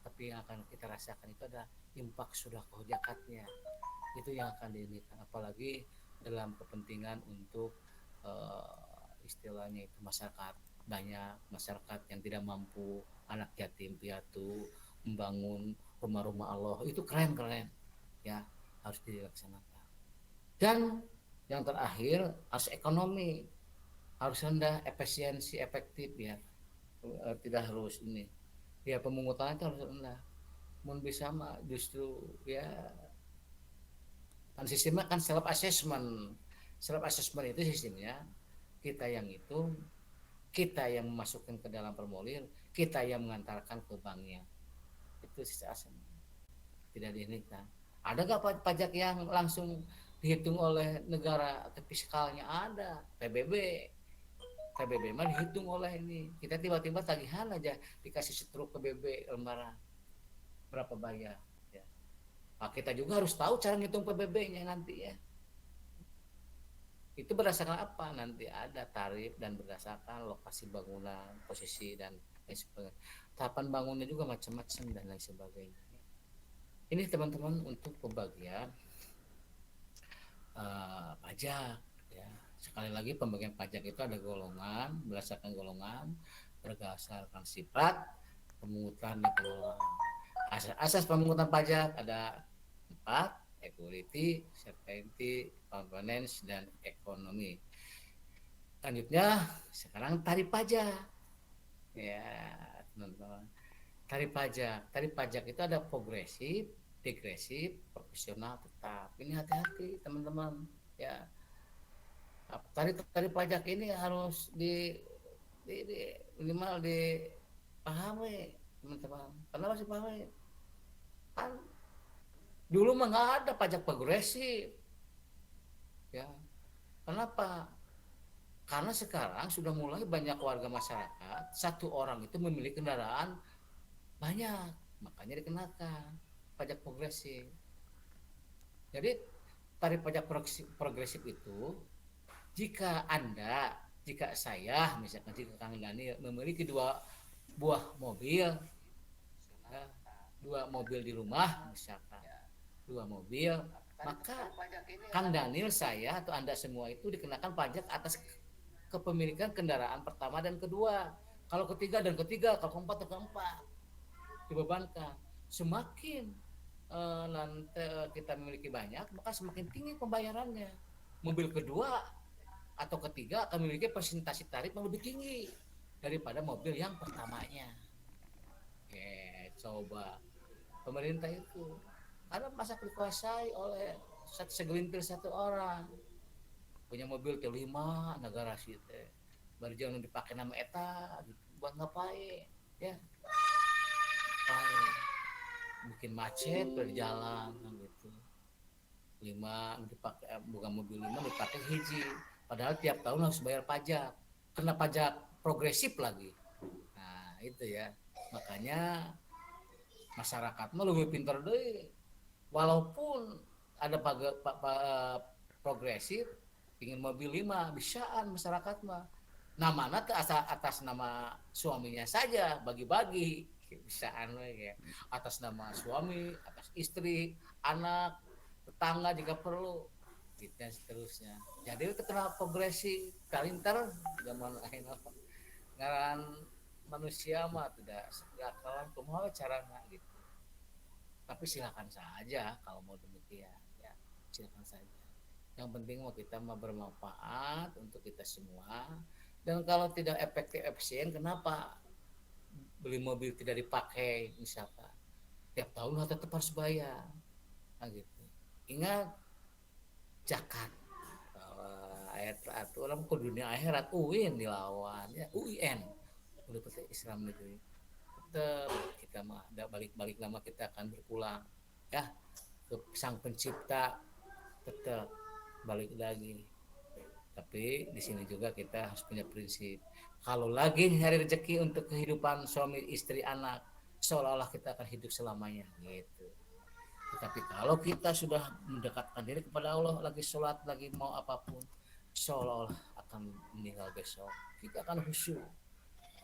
Tapi yang akan kita rasakan itu ada infak sedekah zakatnya. Itu yang akan diinikan, apalagi dalam kepentingan untuk istilahnya itu masyarakat banyak, masyarakat yang tidak mampu, anak yatim piatu, membangun rumah-rumah Allah, itu keren-keren ya, harus dilaksanakan. Dan yang terakhir harus ekonomi, harus rendah, efisiensi, efektif ya, tidak harus ini ya, pemungutan itu harus rendah. Mun bisa mah justru ya kan sistemnya kan self assessment itu sistemnya kita yang hitung, kita yang memasukkan ke dalam formulir, kita yang mengantarkan ke banknya. Itu sistem tidak dihinkan. Ada nggak pajak yang langsung dihitung oleh negara atau fiskalnya? Ada. PBB mah dihitung oleh ini. Kita tiba-tiba tagihan aja dikasih setruk PBB lembaran berapa bayar ya. Nah, kita juga harus tahu cara ngitung PBB-nya nanti ya. Itu berdasarkan apa? Nanti ada tarif dan berdasarkan lokasi bangunan, posisi dan lain sebagainya. Tahapan bangunnya juga macam-macam dan lain sebagainya. Ini teman-teman untuk pembagian pajak ya. Sekali lagi pembagian pajak itu ada golongan, berdasarkan golongan, berdasarkan sifat, pemungutan dan pengelolaan. Asas pemungutan pajak ada 4, equity, certainty, compliance, dan ekonomi. Selanjutnya, sekarang tarif pajak. Ya, teman-teman. Tarif pajak itu ada progresif, degresif, proporsional, tetap. Ini hati-hati, teman-teman. Ya, tarif pajak ini harus di minimal dipahami, teman-teman. Kenapa sih pahami? Kan dulu mah nggak ada pajak progresif. Ya, kenapa? Karena sekarang sudah mulai banyak warga masyarakat, satu orang itu memiliki kendaraan banyak, makanya dikenakan pajak progresif. Jadi tarif pajak progresif itu jika saya, misalkan jika Kang Dani memiliki 2 buah mobil, ya, 2 mobil di rumah, misalkan 2 mobil, maka Kang Daniel, saya atau Anda semua itu dikenakan pajak atas kepemilikan kendaraan pertama dan kedua. Kalau ketiga, kalau keempat dan keempat dibebankan. Semakin nanti kita memiliki banyak, maka semakin tinggi pembayarannya. Mobil kedua atau ketiga akan memiliki presentasi tarif yang lebih tinggi daripada mobil yang pertamanya. Coba pemerintah itu karena masa dikuasai oleh segelintir satu orang, punya mobil T5 negara sih teh baru jangan dipakai nama eta gitu. Buat ngapain ya, bikin macet berjalan gitu. 5 dipakai, bukan mobil 5 dipakai hiji, padahal tiap tahun harus bayar pajak, kena pajak progresif lagi. Nah itu ya, makanya masyarakat mah lebih pintar deh, walaupun ada pajak progresif, ingin mobil 5 bisaan masyarakat mah. Namanya atas nama suaminya saja, bagi-bagi bisaan ya. Atas nama suami, atas istri, anak, tetangga jika perlu, gitu dan seterusnya. Jadi itu kena progresif, kalinter zaman akhirnya ngaran manusia mah tidak kawan kumaha caranya gitu. Tapi silakan saja kalau mau demikian ya, silakan saja. Yang penting mau kita mau bermanfaat untuk kita semua. Dan kalau tidak efektif efisien, kenapa beli mobil tidak dipakai misalkan? Tiap tahun tetap harus bayar. Nah gitu. Ingat zakat. Ayat orang ke dunia akhirat UIN dilawan ya, UIN. Udah pakai Islam negeri. Tetap kita mah balik lama kita akan berpulang ya ke Sang Pencipta, tetap balik lagi. Tapi di sini juga kita harus punya prinsip. Kalau lagi nyari rezeki untuk kehidupan suami, istri, anak, seolah-olah kita akan hidup selamanya gitu. Tetapi kalau kita sudah mendekatkan diri kepada Allah, lagi sholat, lagi mau apapun, seolah-olah akan meninggal besok. Kita akan khusyuk.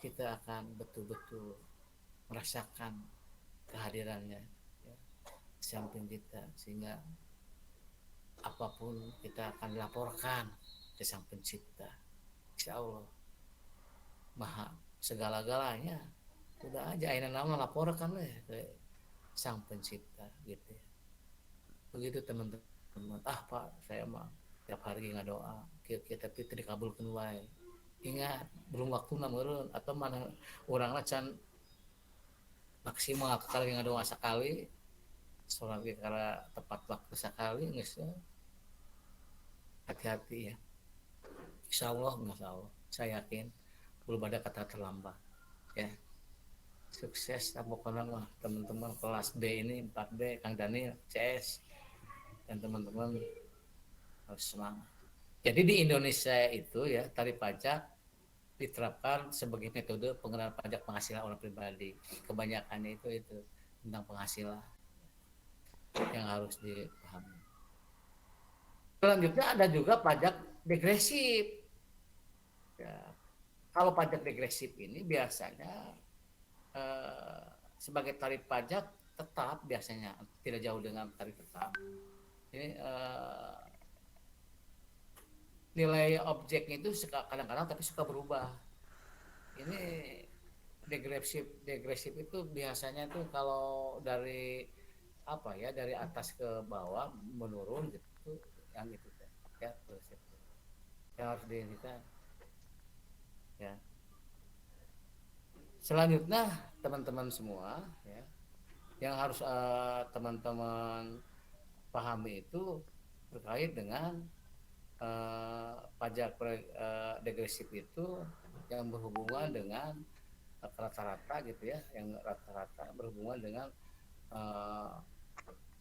Kita akan betul-betul merasakan kehadirannya ya, di samping kita, sehingga apapun kita akan dilaporkan ke Sang Pencipta. Insya Allah maha segala-galanya, udah aja aina nama laporkan ke Sang Pencipta gitu ya. Begitu teman-teman. Pak saya mah tiap hari ngadoa kita tapi dikabulkan wae. Ingat belum waktu meureun atau mana urangna can maksimal kali ngadoa sekali, sholat karena tepat waktu sekali geus. Hati-hati ya. Insya Allah saya yakin belum ada kata terlambat ya. Sukses pokoknya mah teman-teman kelas B ini 4B, Kang Daniel CS dan teman-teman harus semangat. Jadi di Indonesia itu ya tarif pajak diterapkan sebagai metode pengenaan pajak penghasilan orang pribadi. Kebanyakannya itu tentang penghasilan yang harus dipahami. Selanjutnya ada juga pajak degresif. Ya, kalau pajak degresif ini biasanya sebagai tarif pajak tetap, biasanya tidak jauh dengan tarif tetap. Ini nilai objeknya itu kadang-kadang tapi suka berubah. Ini degresif itu biasanya tuh kalau dari apa ya, dari atas ke bawah menurun gitu, yang gitu ya, terus itu yang harus kita ya. Selanjutnya teman-teman semua ya, yang harus teman-teman pahami itu terkait dengan pajak degresif itu yang berhubungan dengan rata-rata gitu ya, yang rata-rata berhubungan dengan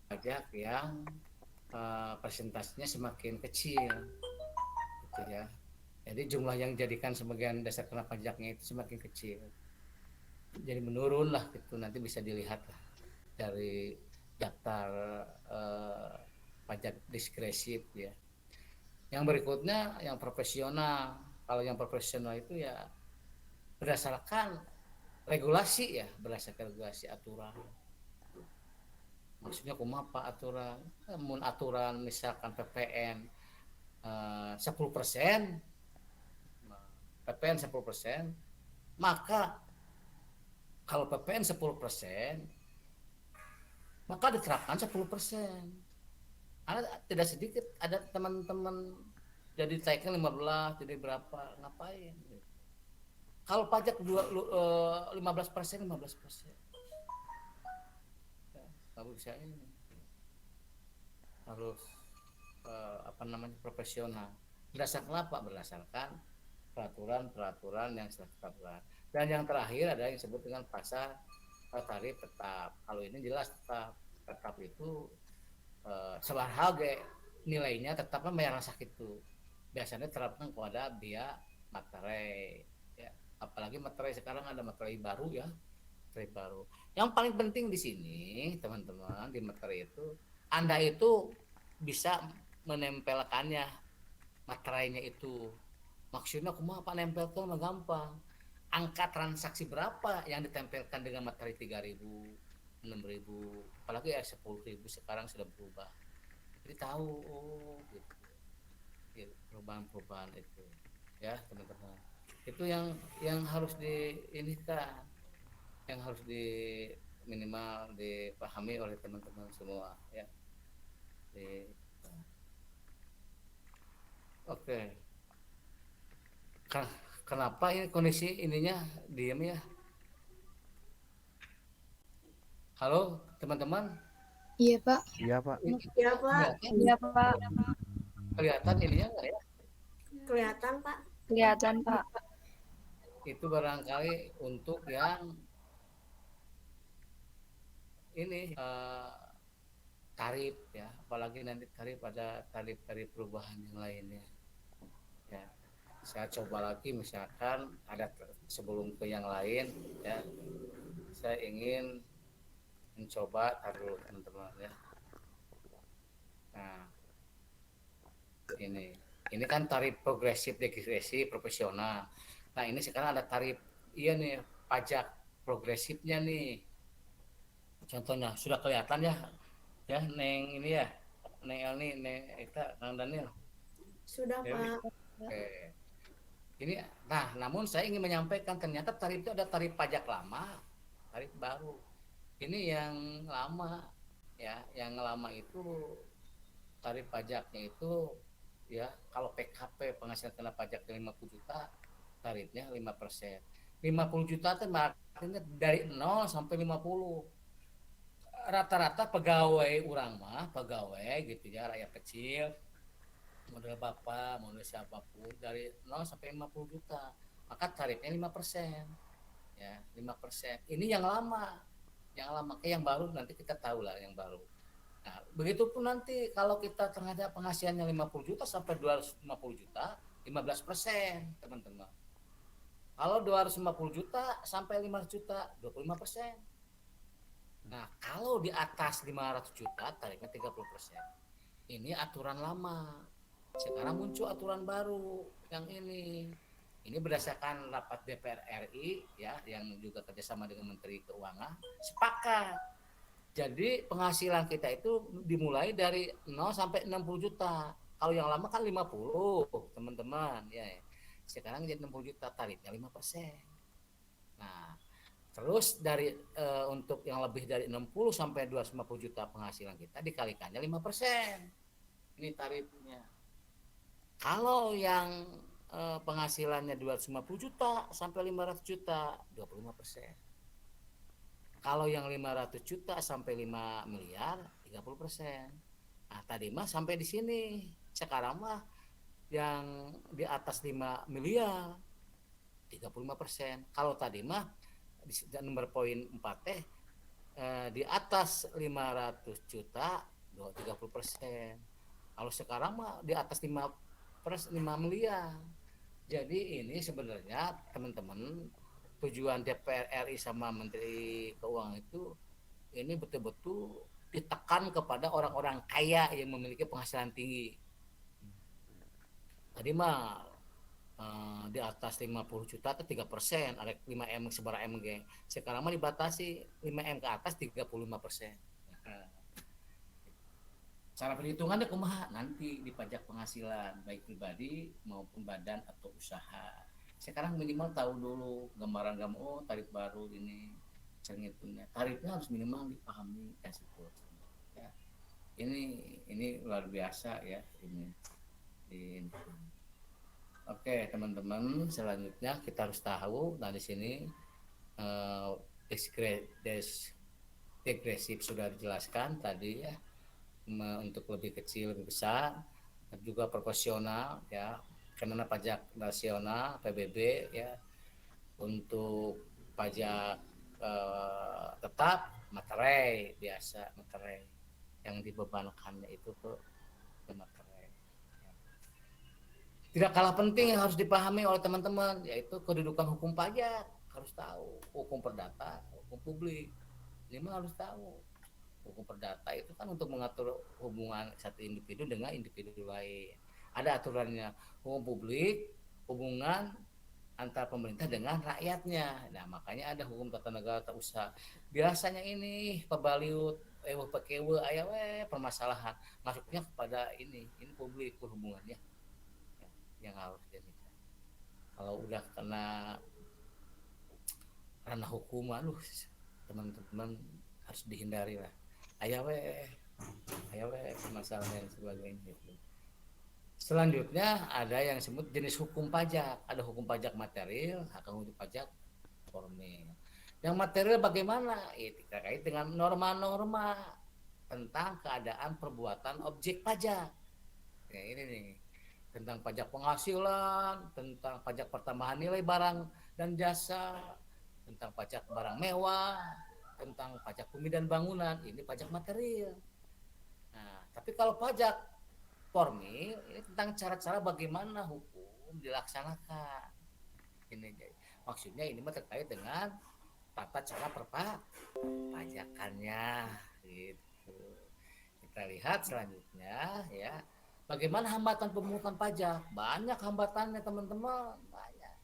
pajak yang presentasinya semakin kecil gitu ya. Jadi jumlah yang dijadikan sebagian dasar kena pajaknya itu semakin kecil. Jadi menurun lah gitu, nanti bisa dilihat lah dari daftar pajak diskresif ya. Yang berikutnya yang profesional. Kalau yang profesional itu ya berdasarkan regulasi ya, berdasarkan regulasi aturan. Maksudnya kumaha aturan? Mun aturan misalkan PPN 10%, PPN 10%, maka kalau PPN 10%, maka diterapkan 10%. Ada tidak sedikit, ada teman-teman jadi taiknya 15, jadi berapa, ngapain? Kalau pajak 15%, 15%. Ya, nggak bisa ini. Harus profesional. Berdasarkan apa? Berdasarkan peraturan-peraturan yang sudah ditetapkan. Dan yang terakhir ada yang disebut dengan pasar tarif tetap. Kalau ini jelas tetap itu sebar harga nilainya tetapnya bayar sakit itu biasanya terapkan kepada biaya materai ya, apalagi materai sekarang ada materai baru ya, materai baru. Yang paling penting di sini teman-teman, di materai itu Anda itu bisa menempelkannya materainya itu. Maksudnya kumaha Pak nempel tuh mah gampang, angka transaksi berapa yang ditempelkan dengan materai 3.000, 6.000, apalagi ya 10.000 sekarang sudah berubah. Jadi tahu gitu. Ya, perubahan-perubahan itu ya teman-teman. Itu yang harus diinikan, yang harus minimal dipahami oleh teman-teman semua ya. Oke. Kenapa ini kondisi ininya diam ya? Halo teman-teman. Iya Pak. Iya Pak. Iya Pak. Iya Pak. Kelihatan ininya nggak ya? Kelihatan Pak. Kelihatan Pak. Itu barangkali untuk yang ini tarif ya, apalagi nanti tarif ada tarif perubahan yang lainnya. Ya, saya coba lagi misalkan ada sebelum ke yang lain ya, saya ingin mencoba taruh teman-teman ya. Nah, ini kan tarif progresif degresi profesional. Nah ini sekarang ada tarif iya nih, pajak progresifnya nih. Contohnya sudah kelihatan ya Neng ini ya, Neng Elni, Neng Eka, Kang Daniel. Sudah Pak. Oke. Ini nah namun saya ingin menyampaikan ternyata tarif itu ada tarif pajak lama, tarif baru. Ini yang lama ya, yang lama itu tarif pajaknya itu ya, kalau PKP penghasilan kena pajak 50 juta tarifnya 5%. 50 juta itu artinya dari 0 sampai 50. Rata-rata pegawai orang mah, pegawai gitu ya, rakyat kecil, model bapak, model siapapun dari 0 sampai 50 juta. Maka tarifnya 5%. Ya, 5%. Ini yang lama. Yang lama, yang baru nanti kita tahu lah yang baru. Nah, begitupun nanti kalau kita terhadap penghasilannya 50 juta sampai 250 juta, 15%, teman-teman. Kalau 250 juta sampai 500 juta, 25%. Nah, kalau di atas 500 juta, tarifnya 30%. Ini aturan lama. Sekarang muncul aturan baru yang ini. Ini berdasarkan rapat DPR RI ya, yang juga kerjasama dengan Menteri Keuangan, sepakat. Jadi penghasilan kita itu dimulai dari 0 sampai 60 juta. Kalau yang lama kan 50, teman-teman. Ya, sekarang jadi 60 juta, tarifnya 5%. Nah, terus dari untuk yang lebih dari 60 sampai 250 juta penghasilan kita dikalikannya 5%. Ini tarifnya. Kalau yang penghasilannya 250 juta sampai 500 juta, 25%. Kalau yang 500 juta sampai 5 miliar, 30%. Nah, tadi mah sampai di sini. Sekarang mah yang di atas 5 miliar, 35%. Kalau tadi mah di nomor poin 4 teh di atas 500 juta 30%. Kalau sekarang mah di atas 5 miliar. Jadi ini sebenarnya teman-teman, tujuan DPR RI sama Menteri Keuangan itu ini betul-betul ditekan kepada orang-orang kaya yang memiliki penghasilan tinggi. Tadi mah di atas 50 juta itu 3%, ada 5M sebar MG. Sekarang mah dibatasi 5M ke atas 35%. Cara perhitungannya kumaha nanti di pajak penghasilan baik pribadi maupun badan atau usaha. Sekarang minimal tahu dulu gambaran tarif baru ini ngitungnya. Tarifnya harus minimal dipahami kasih ya. Ini luar biasa ya ini. Oke, teman-teman, selanjutnya kita harus tahu dari sini degresif sudah dijelaskan tadi ya. Untuk lebih kecil lebih besar juga proporsional ya, karena pajak nasional PBB ya, untuk pajak tetap materai biasa, materai yang dibebankannya itu ke materai ya. Tidak kalah penting yang harus dipahami oleh teman-teman yaitu kedudukan hukum pajak. Harus tahu hukum perdata, hukum publik, ini mah harus tahu. Hukum perdata itu kan untuk mengatur hubungan satu individu dengan individu lain. Ada aturannya. Hukum publik, hubungan antara pemerintah dengan rakyatnya. Nah, makanya ada hukum tata negara tata usaha. Biasanya ini pebaliut, pekewe, permasalahan masuknya kepada ini publik berhubungannya. Yang harus demikian. Kalau udah kena ranah hukum, teman-teman harus dihindari lah. Ayo permasalahan dan sebagainya itu. Selanjutnya ada yang disebut jenis hukum pajak. Ada hukum pajak material, hukum pajak formil. Yang material bagaimana? Itu terkait dengan norma-norma tentang keadaan perbuatan objek pajak. Ya, ini nih, tentang pajak penghasilan, tentang pajak pertambahan nilai barang dan jasa, tentang pajak barang mewah, tentang pajak bumi dan bangunan, ini pajak material. Nah, tapi kalau pajak formil ini tentang cara-cara bagaimana hukum dilaksanakan. Ini maksudnya ini terkait dengan tata cara perpajakannya gitu. Kita lihat selanjutnya ya. Bagaimana hambatan pemungutan pajak? Banyak hambatannya teman-teman, banyak.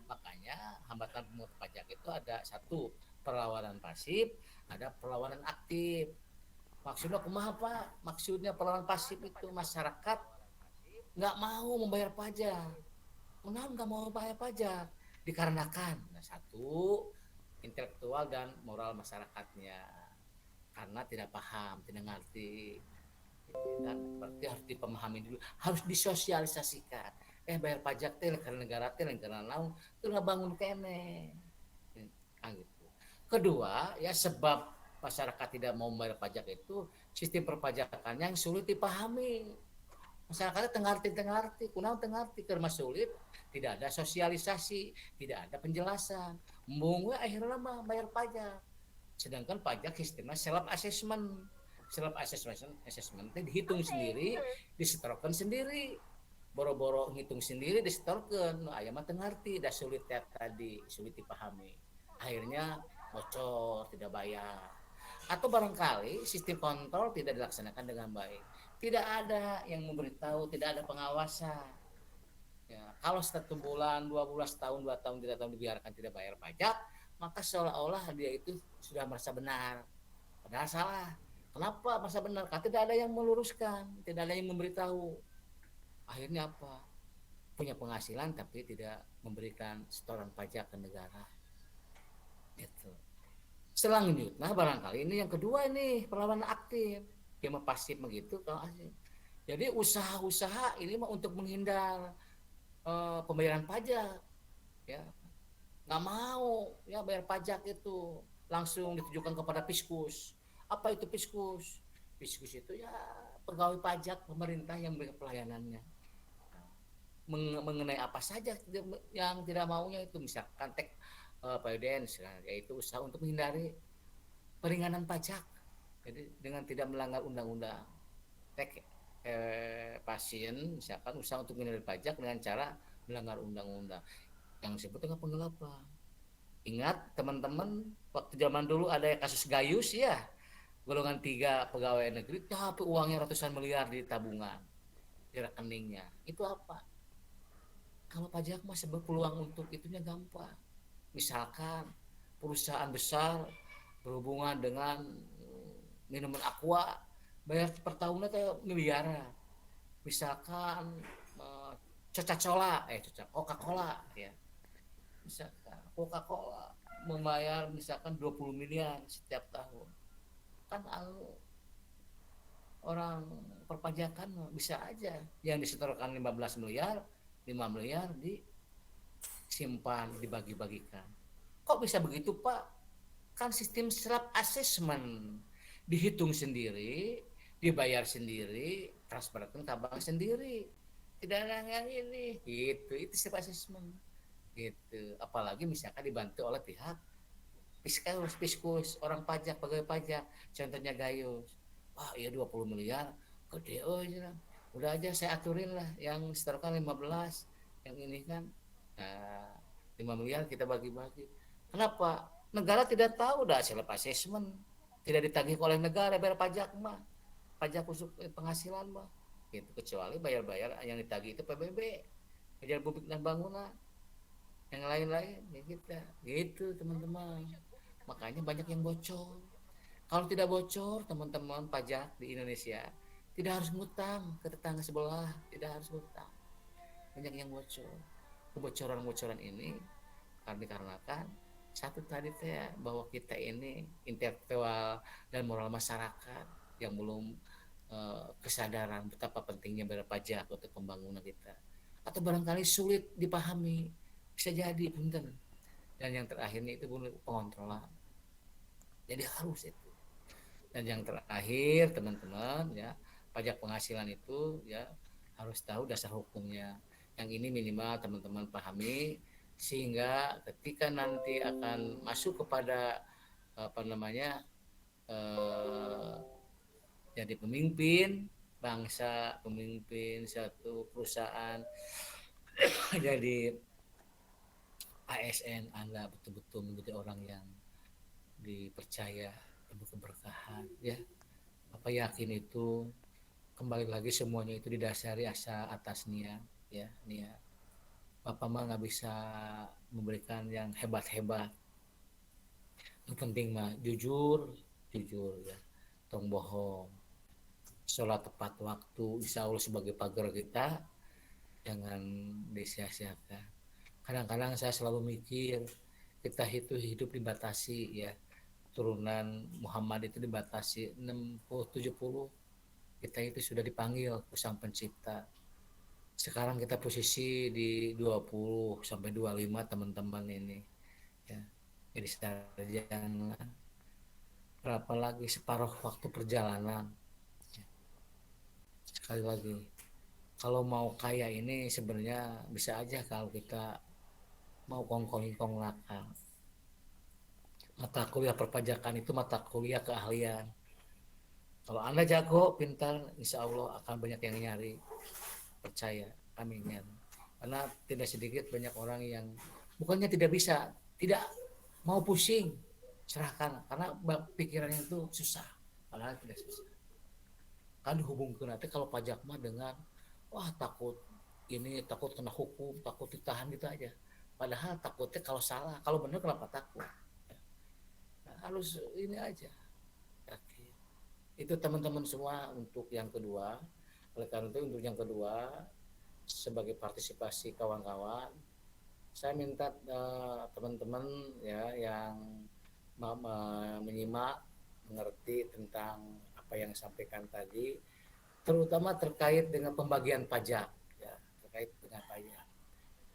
Makanya hambatan pemungutan pajak itu ada satu, perlawanan pasif, ada perlawanan aktif. Maksudnya kumaha Pak? Maksudnya perlawanan pasif itu masyarakat nggak mau membayar pajak. Kenapa nggak mau membayar pajak? Dikarenakan satu, intelektual dan moral masyarakatnya, karena tidak paham, tidak ngerti. Dan berarti harus dipahami dulu, harus disosialisasikan. Bayar pajak teh karena negara teh karena naon, itu nggak bangun kene. Gitu. Kedua, ya sebab masyarakat tidak mau membayar pajak itu sistem perpajakannya yang sulit dipahami. Masyarakatnya tengarti, kunaon tengarti karena sulit, tidak ada sosialisasi, tidak ada penjelasan. Mungkin akhirnya mah bayar pajak. Sedangkan pajak sistemnya self assessment. Self assessment itu dihitung sendiri, disetorkan sendiri. Boro-boro ngitung sendiri disetorkan. Nah, aya mah tengarti, dah sulit tadi, sulit dipahami. Akhirnya bocor, tidak bayar. Atau barangkali sistem kontrol tidak dilaksanakan dengan baik. Tidak ada yang memberitahu, tidak ada pengawasan. Ya, kalau 1 bulan, 2 bulan, setahun, 2 tahun, 3 tahun dibiarkan tidak bayar pajak, maka seolah-olah dia itu sudah merasa benar. Padahal salah. Kenapa merasa benar? Karena tidak ada yang meluruskan, tidak ada yang memberitahu. Akhirnya apa? Punya penghasilan tapi tidak memberikan setoran pajak ke negara. Gitu. Selanjutnya barangkali ini yang kedua ini perlawanan aktif. Yang pasif begitu kalau asing. Jadi usaha-usaha ini mah untuk menghindar pembayaran pajak, ya nggak mau ya bayar pajak itu langsung ditujukan kepada Fiskus. Apa itu Fiskus? Fiskus itu ya pegawai pajak pemerintah yang memberikan pelayanannya mengenai apa saja yang tidak maunya itu misalkan avoidance, yaitu usaha untuk menghindari peringanan pajak. Jadi dengan tidak melanggar undang-undang. Pasien misalkan usaha untuk menghindari pajak dengan cara melanggar undang-undang yang disebut dengan penggelapan. Ingat teman-teman, waktu zaman dulu ada kasus Gayus ya, golongan 3 pegawai negeri tapi uangnya ratusan miliar di tabungan di rekeningnya. Itu apa? Kalau pajak mah peluang untuk itunya gampang. Misalkan perusahaan besar berhubungan dengan minuman aqua, bayar per tahunnya kayak miliaran. Misalkan Coca-Cola ya. Misalkan Coca-Cola membayar misalkan 20 miliar setiap tahun. Kan orang perpajakan bisa aja yang disetorkan 15 miliar 5 miliar disimpan, dibagi-bagikan. Kok bisa begitu Pak? Kan sistem self assessment, dihitung sendiri, dibayar sendiri, transferkan ke bank sendiri. Tidak ada yang ini, gitu. Itu self assessment, gitu. Apalagi misalkan dibantu oleh pihak Fiskus, orang pajak, pegawai pajak, contohnya Gayus. Wah, iya 20 miliar, gede udah aja saya aturin lah yang setorkan 15, yang ini kan 5 miliar kita bagi-bagi. Kenapa? Negara tidak tahu dah self assessment, tidak ditagih oleh negara bayar pajak mah, pajak khusus penghasilan mah, gitu. Kecuali bayar-bayar yang ditagih itu PBB, Pejabat Publik dan Bangunan, yang lain-lain ya kita, gitu teman-teman. Makanya banyak yang bocor. Kalau tidak bocor teman-teman, pajak di Indonesia tidak harus ngutang ke tetangga sebelah, tidak harus ngutang. Banyak yang bocor. Kebocoran-bocoran ini karena dikarenakan satu tadi bahwa kita ini intelektual dan moral masyarakat yang belum kesadaran betapa pentingnya bayar pajak untuk pembangunan kita, atau barangkali sulit dipahami, bisa jadi punten. Dan yang terakhirnya itu pengontrolan. Jadi harus itu. Dan yang terakhir teman-teman ya, pajak penghasilan itu ya harus tahu dasar hukumnya. Yang ini minimal teman-teman pahami sehingga ketika nanti akan masuk kepada jadi pemimpin bangsa, pemimpin satu perusahaan, jadi ASN, Anda betul-betul menjadi orang yang dipercaya, penuh keberkahan ya. Apa yakin itu kembali lagi semuanya itu didasari asa atas niat ya, niat. Bapak mah nggak bisa memberikan yang hebat-hebat. Yang penting mah jujur ya, tong bohong. Sholat tepat waktu, insya Allah sebagai pagar kita, jangan disia-siakan. Kadang-kadang saya selalu mikir, kita itu hidup dibatasi ya. Turunan Muhammad itu dibatasi 60-70. Kita itu sudah dipanggil ke Sang Pencipta. Sekarang kita posisi di 20 sampai 25 teman-teman ini ya. Jadi jangan berapa lagi separuh waktu perjalanan ya. Sekali lagi, kalau mau kaya ini sebenarnya bisa aja kalau kita mau kongkong nakal. Mata kuliah perpajakan itu mata kuliah keahlian. Kalau Anda jago, pintar, insya Allah akan banyak yang nyari. Percaya, amin. Karena tidak sedikit banyak orang yang bukannya tidak bisa, tidak mau pusing, serahkan. Karena pikirannya itu susah, padahal tidak susah. Kan dihubungkan nanti kalau pajak mah dengan, wah takut ini, takut kena hukum, takut ditahan gitu aja. Padahal takutnya kalau salah, kalau benar kenapa takut? Harus ini aja. Itu teman-teman semua untuk yang kedua. Oleh karena itu untuk yang kedua sebagai partisipasi kawan-kawan, saya minta teman-teman ya yang menyimak, mengerti tentang apa yang disampaikan tadi, terutama terkait dengan pembagian pajak, ya, terkait dengan pajak.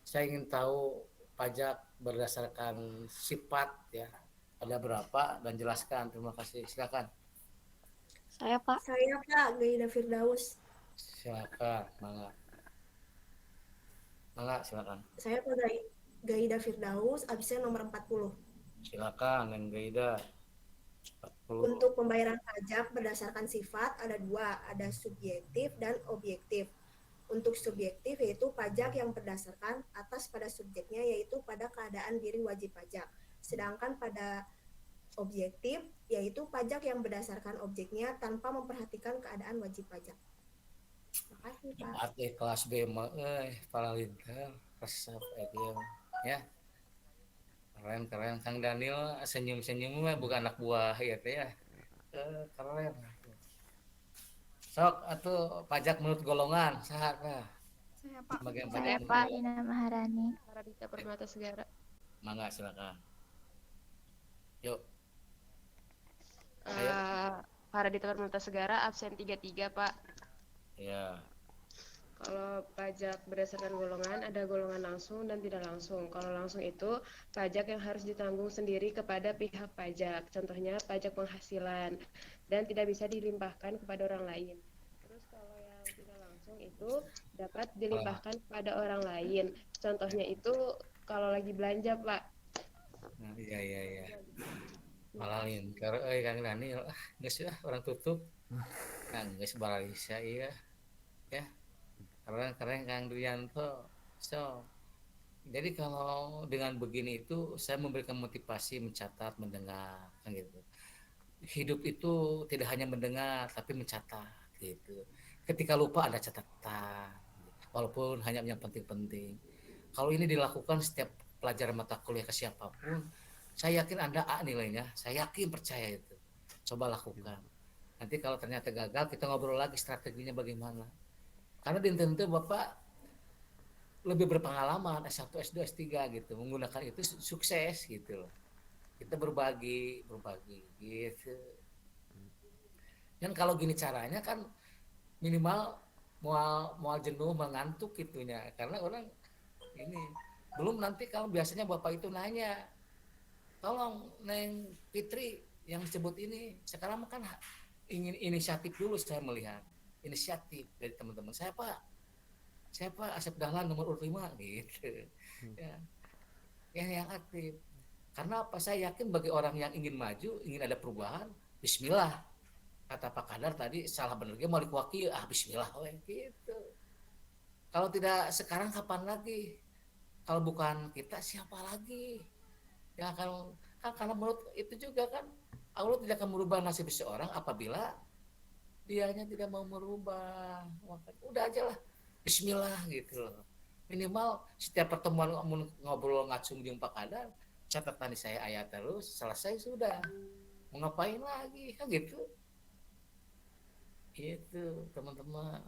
Saya ingin tahu pajak berdasarkan sifat, ya, ada berapa dan jelaskan. Terima kasih. Silakan. Saya Pak, Gaida Firdaus. Silakan, Mangga. Mangga, silakan. Saya Pak Gaida Firdaus, absen nomor 40. Silakan, yang Gaida. 40. Untuk pembayaran pajak berdasarkan sifat ada dua, ada subjektif dan objektif. Untuk subjektif yaitu pajak yang berdasarkan atas pada subjeknya, yaitu pada keadaan diri wajib pajak. Sedangkan pada objektif yaitu pajak yang berdasarkan objeknya tanpa memperhatikan keadaan wajib pajak. Terima kasih Pak. Kelas B mah para linter resep ya. Keren Kang Daniel, senyum-senyum mah bukan anak buah ya teh ya. Keren. Sok atuh pajak menurut golongan saha tah? Saya Pak. Bagian Saya pajak. Pak Ina Maharani. Paradita Permata Segara. Mangga silakan. Yuk. Paradita Permata Segara absen 33 Pak. Ya. Kalau pajak berdasarkan golongan, ada golongan langsung dan tidak langsung. Kalau langsung itu pajak yang harus ditanggung sendiri kepada pihak pajak. Contohnya pajak penghasilan dan tidak bisa dilimpahkan kepada orang lain. Terus kalau yang tidak langsung itu dapat dilimpahkan kepada orang lain. Contohnya itu kalau lagi belanja, Pak. Nah, iya. Malah linker Kang Daniel. Geus orang tutup. Kang geus baralisa iya. Ya. Keren Kang Duyanto. So, jadi kalau dengan begini itu saya memberikan motivasi mencatat, mendengar, kan gitu. Hidup itu tidak hanya mendengar tapi mencatat gitu. Ketika lupa ada catatan, walaupun hanya yang penting-penting. Kalau ini dilakukan setiap pelajaran mata kuliah ke siapapun, saya yakin Anda A nilainya. Saya yakin percaya itu. Coba lakukan. Nanti kalau ternyata gagal, kita ngobrol lagi strateginya bagaimana. Karena di tentu Bapak lebih berpengalaman S1, S2, S3 gitu, menggunakan itu sukses gitu loh. Kita berbagi gitu. Dan kalau gini caranya kan minimal mual jenuh, mengantuk gitunya. Karena orang ini belum nanti kalau biasanya Bapak itu nanya, tolong Neng Fitri yang disebut ini sekarang kan ingin inisiatif dulu. Saya melihat inisiatif dari teman-teman saya Pak Asep Dahlan nomor urut 5 gitu ya, yang aktif. Karena apa, saya yakin bagi orang yang ingin maju, ingin ada perubahan, bismillah, kata Pak Kadar tadi, salah bener mau dikuaki, bismillah gitu. Kalau tidak sekarang kapan lagi? Kalau bukan kita siapa lagi ya kan karena menurut itu juga kan Allah tidak akan merubah nasib seseorang apabila dianya tidak mau merubah. Udah aja lah, bismillah gitu loh. Minimal setiap pertemuan ngobrol ngacung jeung Pak Kadar, catatan saya ayat terus, selesai sudah. Mau ngapain lagi kan gitu. Gitu teman-teman.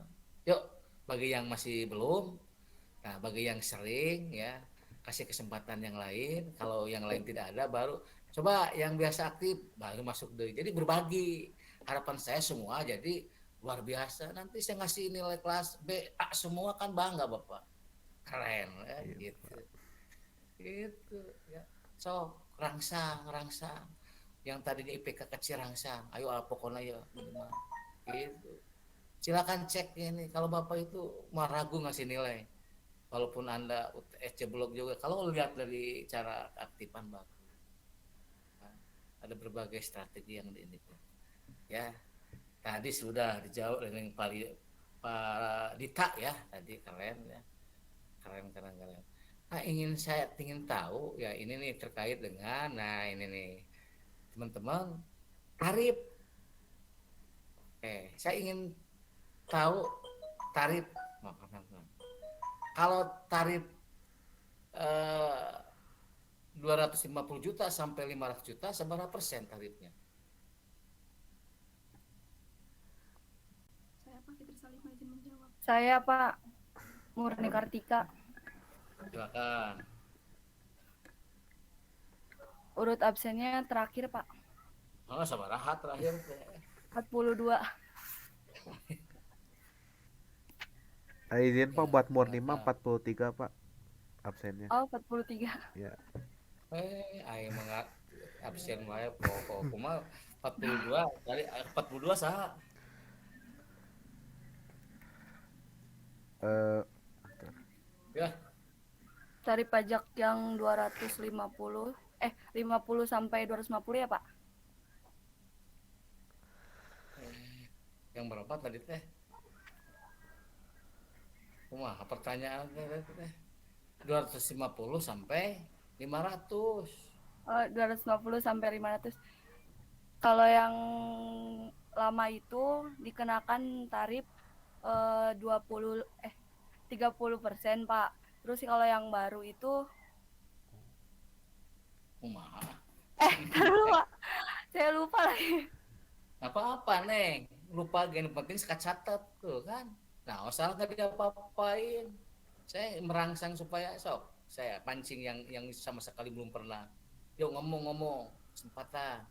Yuk, bagi yang masih belum, nah bagi yang sering ya, kasih kesempatan yang lain. Kalau yang lain tidak ada, baru coba yang biasa aktif baru masuk deh. Jadi berbagi. Harapan saya semua jadi luar biasa. Nanti saya ngasih nilai kelas B, A semua kan bangga Bapak. Keren ya gitu. Gitu ya. So, rangsang. Yang tadinya IPK kecil rangsang. Ayo pokoknya ya minimal. Gitu. Silakan cek ini. Kalau Bapak itu mau ragu ngasih nilai. Walaupun Anda UTS jeblok juga. Kalau lihat dari cara aktifan bagus. Nah, ada berbagai strategi yang ini. Ya, tadi sudah dijawab dengan Pak Dita ya, tadi keren ya, keren. Nah, saya ingin tahu ya ini nih terkait dengan, nah ini nih teman-teman tarif. Saya ingin tahu tarif. Kalau tarif 250 juta sampai 500 juta seberapa persen tarifnya? Saya Pak Murni Kartika. Silakan. Urut absennya terakhir, Pak. Oh, sabaraha terakhir teh. 42. Izin Pak buat Murni mah 43 Pak absennya. Oh, 43. Ya. Aing mah absen wae pokok kumaha 42 kali 42 saha? Ya, Tarif pajak yang 250 50 sampai 250 ya, Pak? yang berapa tadi teh? Kumaha pertanyaan teh? 250 sampai 500. 250 sampai 500. Kalau yang lama itu dikenakan tarif 30%, Pak. Terus kalau yang baru itu Kumaha? taruh, Pak. Saya lupa lagi. Apa-apa, Neng. Lupa gen penting catat tuh kan. Nah, asal nggak diapa-apain. Saya merangsang supaya sok saya pancing yang sama sekali belum pernah. Yuk ngomong-ngomong kesempatan.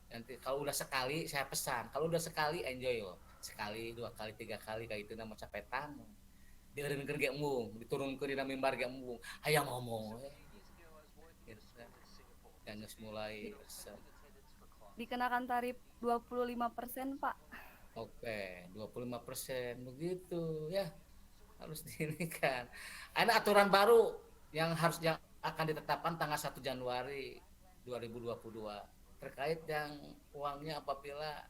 Nanti kalau udah sekali saya pesan, kalau udah sekali enjoy loh. Sekali, 2 kali, 3 kali kayak itu nama capetan. Dengerin ge embung, diturunkeun dina mimbar ge embung. Aya ngomong we. Yang mulai Dikenakan tarif 25%, Pak. Oke, 25% begitu ya. Harus diinikan. Ada aturan baru yang akan ditetapkan tanggal 1 Januari 2022 terkait yang uangnya apabila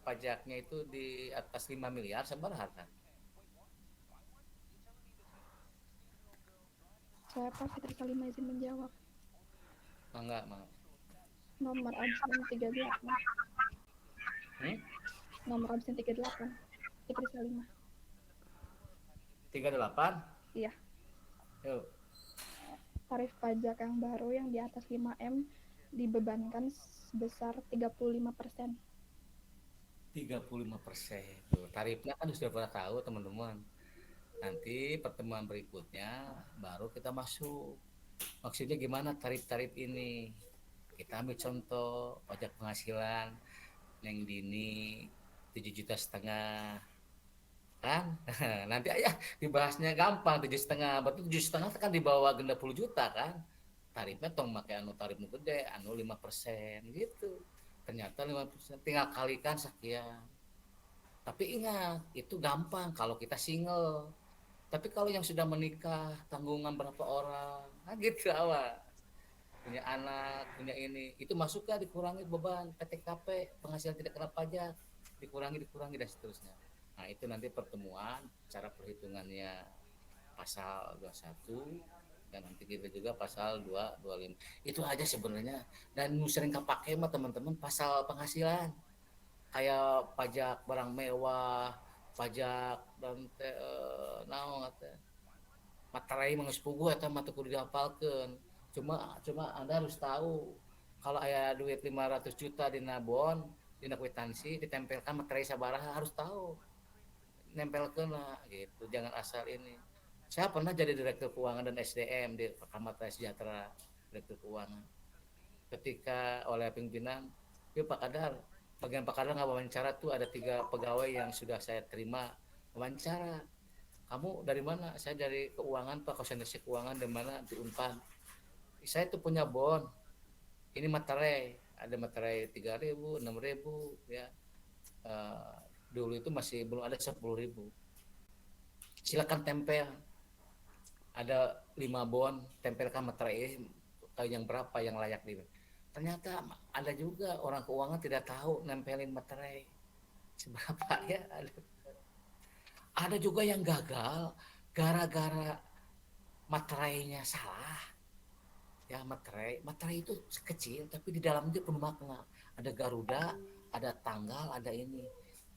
pajaknya itu di atas 5 miliar seberapa? Saya Pak Fitri Salimah izin menjawab. Enggak. Nomor absen 38. Nomor absen 38. Fitri Salimah. 38? Iya. Yuk. Tarif pajak yang baru yang di atas 5M dibebankan sebesar 35%. 35%. Tuh, tarifnya kan sudah pernah tahu teman-teman. Nanti pertemuan berikutnya baru kita masuk. Maksudnya gimana tarif-tarif ini? Kita ambil contoh pajak penghasilan Neng Dini 7,5 juta kan. Nanti aja dibahasnya gampang 7,5. Berarti 7,5 kan di bawah 10 juta kan. Tarifnya tong make anu tarif nu gede, anu 5% gitu. Ternyata 5% tinggal kalikan sekian. Tapi ingat, itu gampang kalau kita single. Tapi kalau yang sudah menikah, tanggungan berapa orang, nah gitu awal. Punya anak, punya ini, itu masuknya dikurangi beban PTKP, penghasilan tidak kena pajak, dikurangi dan seterusnya. Nah itu nanti pertemuan, cara perhitungannya pasal 21, dan nanti kita juga pasal 225. Itu aja sebenarnya. Dan sering kepake mah teman-teman pasal penghasilan. Kayak pajak barang mewah, pajak dan naon teh materai mah geus puguh eta mah teu kudu dihafalkeun. Cuma Anda harus tahu kalau aya duit 500 juta dina bon, dina kwitansi ditempelkan materai sabaraha harus tahu. Nempelkeun lah gitu, jangan asal ini. Saya pernah jadi direktur keuangan dan SDM di Kamar Sejahtera, direktur keuangan. Ketika oleh pimpinan, "Yuk Pak Kadar, bagian Pak Kadar nggak wawancara tuh ada 3 pegawai yang sudah saya terima wawancara. Kamu dari mana? Saya dari keuangan Pak, konsentrasi keuangan di mana di Unpad. Saya tuh punya bon. Ini materai, ada materai 3.000, 6.000 ya. Dulu itu masih belum ada 10.000. Silakan tempel. Ada 5 bon, tempelkan materai yang berapa yang layak di. Ternyata ada juga orang keuangan tidak tahu nempelin materai seberapa ya. Ada juga yang gagal gara-gara materainya salah. Ya materai itu kecil tapi di dalamnya penuh makna. Ada Garuda, ada tanggal, ada ini.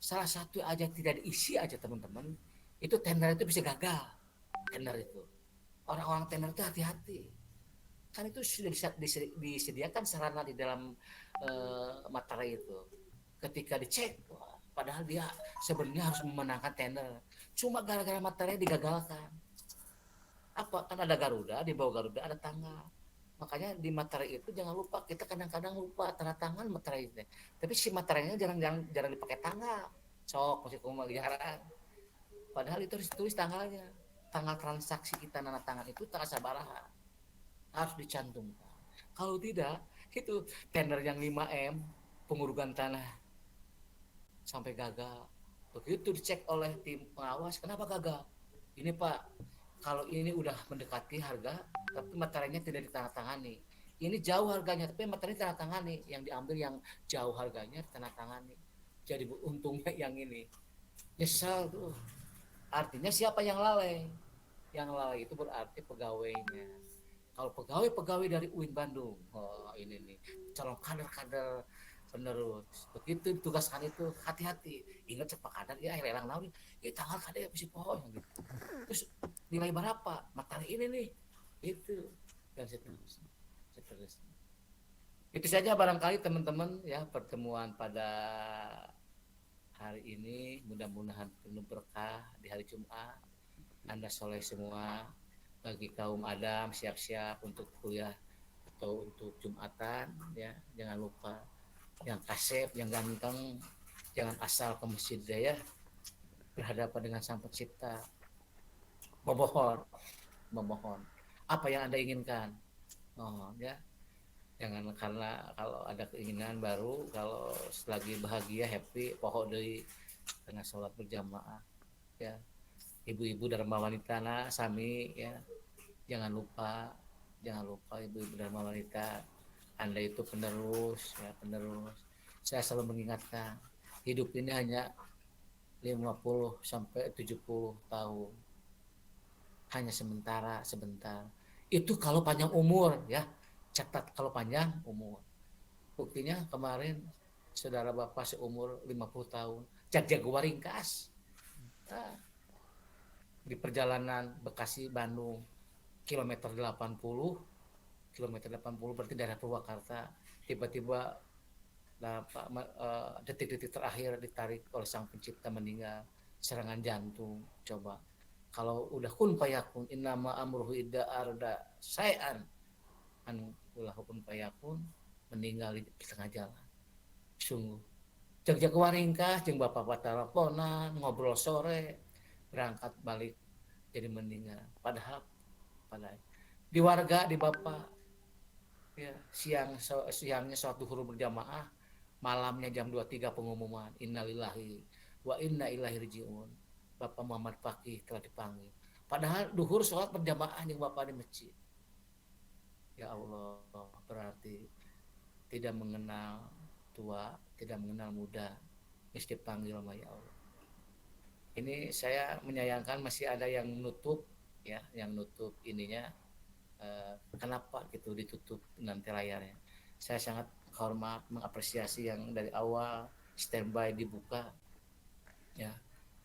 Salah satu aja tidak diisi aja teman-teman. Itu tender itu bisa gagal. Tender itu. Orang-orang tender itu hati-hati. Kan itu sudah disediakan sarana di dalam materai itu. Ketika dicek, padahal dia sebenarnya harus memenangkan tender, cuma gara-gara materi digagalkan. Apa, kan ada Garuda, di bawah Garuda ada tanggal. Makanya di materi itu jangan lupa, kita kadang-kadang lupa tanda tangan materi itu. Tapi si materinya jangan dipakai tanggal. Sok masih pemeliharaan. Padahal itu harus ditulis tanggalnya. Tanggal transaksi kita tanda tangan itu tanggal sabaraha. Harus dicantumkan. Kalau tidak, itu tender yang 5M, pengurugan tanah sampai gagal. Begitu dicek oleh tim pengawas, kenapa gagal? Ini Pak, kalau ini udah mendekati harga, tapi materinya tidak ditandatangani. Ini jauh harganya, tapi materinya ditandatangani. Yang diambil yang jauh harganya ditandatangani. Jadi untungnya yang ini. Nyesal tuh. Artinya siapa yang lalai? Yang lalai itu berarti pegawainya. Kalau pegawai dari UIN Bandung, oh ini nih, calon kader-kader penerus. Begitu ditugaskan itu, hati-hati. Ingat cepat kadar, ya lelang naon, ya tanggal kadar bisa pohon gitu. Terus nilai berapa? Materi ini nih, itu dan seterusnya. Itu saja barangkali teman-teman ya pertemuan pada hari ini. Mudah-mudahan penuh berkah di hari Jumat. Anda soleh semua. Bagi kaum Adam siap-siap untuk kuliah atau untuk Jumatan ya, jangan lupa yang kasep, yang ganteng, jangan asal ke masjid ya, berhadapan dengan Sang Pencipta, memohon apa yang Anda inginkan, ya jangan karena kalau ada keinginan baru, kalau lagi bahagia happy pohon deui dengan sholat berjamaah ya. Ibu-ibu Dharma Wanita sami ya, jangan lupa ibu-ibu Dharma Wanita, Anda itu penerus ya, penerus. Saya selalu mengingatkan hidup ini hanya 50 sampai 70 tahun, hanya sebentar itu kalau panjang umur ya, catat kalau panjang umur. Buktinya kemarin saudara bapak seumur 50 tahun jago ringkas. Di perjalanan Bekasi Bandung kilometer 80 berarti daerah Purwakarta, tiba-tiba detik-detik terakhir ditarik oleh Sang Pencipta, meninggal serangan jantung. Coba kalau udah kun fayakun, innama amruhu idza arada syai'an an kun fayakun, meninggal di tengah jalan. Sungguh jago ringkas jeung bapak teleponan ngobrol sore, berangkat balik jadi meninggal. Padahal di warga, di bapak ya, siangnya sholat duhur berjamaah, malamnya jam 23 pengumuman innalillahi wa inna ilaihi rajiun, Bapak Muhammad Fakih telah dipanggil. Padahal duhur sholat berjamaah yang bapak di masjid. Ya Allah, berarti tidak mengenal tua, tidak mengenal muda, mesti panggil sama ya Allah. Ini saya menyayangkan masih ada yang nutup ya, yang nutup ininya. Kenapa gitu ditutup nanti layarnya? Saya sangat hormat, mengapresiasi yang dari awal standby dibuka ya,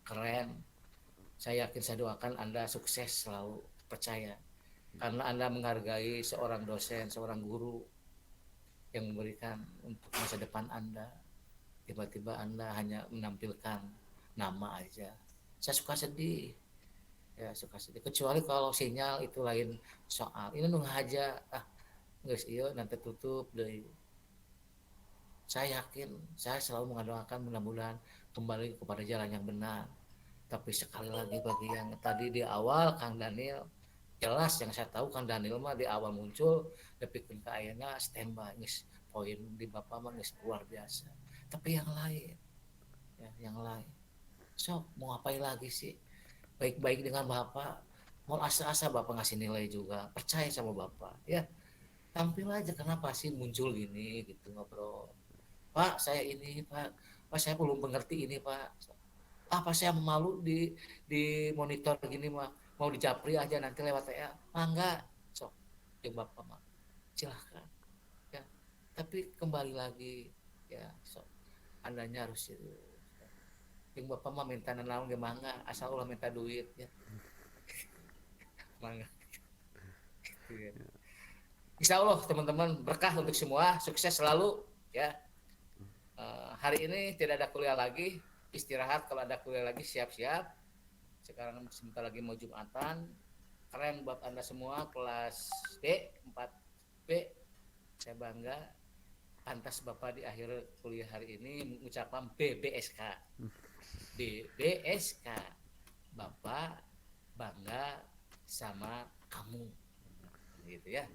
keren. Saya yakin, saya doakan Anda sukses selalu, percaya, karena Anda menghargai seorang dosen, seorang guru yang memberikan untuk masa depan Anda. Tiba-tiba Anda hanya menampilkan nama aja. Saya suka sedih ya, kecuali kalau sinyal itu lain soal. Ini nunggu aja guys, iya nanti tutup deh. Saya yakin, saya selalu mendoakan mudah-mudahan kembali kepada jalan yang benar. Tapi sekali lagi bagi yang tadi di awal Kang Daniel, jelas yang saya tahu Kang Daniel mah di awal muncul tapi ke ayeuna standby geus, poin di Bapak mah geus luar biasa. Tapi yang lain ya, yang lain sok mau ngapain lagi sih? Baik-baik dengan Bapak, mau asa-asa Bapak ngasih nilai juga, percaya sama Bapak ya. Tampil aja, kenapa sih muncul gini gitu, ngobrol. Pak saya ini, Pak saya belum mengerti ini Pak. Apa saya malu di monitor gini mah, mau dijapri aja nanti lewat ya. Enggak, sok yang Bapak mah silahkan ya. Tapi kembali lagi ya, sok Andanya harus itu. Yang Bapak mah minta naon ge mangga, asal ulah minta duit ya. Mangga. Gitu ya. Insya Allah teman-teman berkah untuk semua, sukses selalu ya. Hari ini tidak ada kuliah lagi, istirahat, kalau ada kuliah lagi siap-siap. sekarang sebentar lagi mau Jumatan. Keren buat Anda semua kelas B, 4B. Saya bangga. Pantas Bapak di akhir kuliah hari ini mengucapkan BBSK. BBSK. Bapak bangga sama kamu. Gitu ya.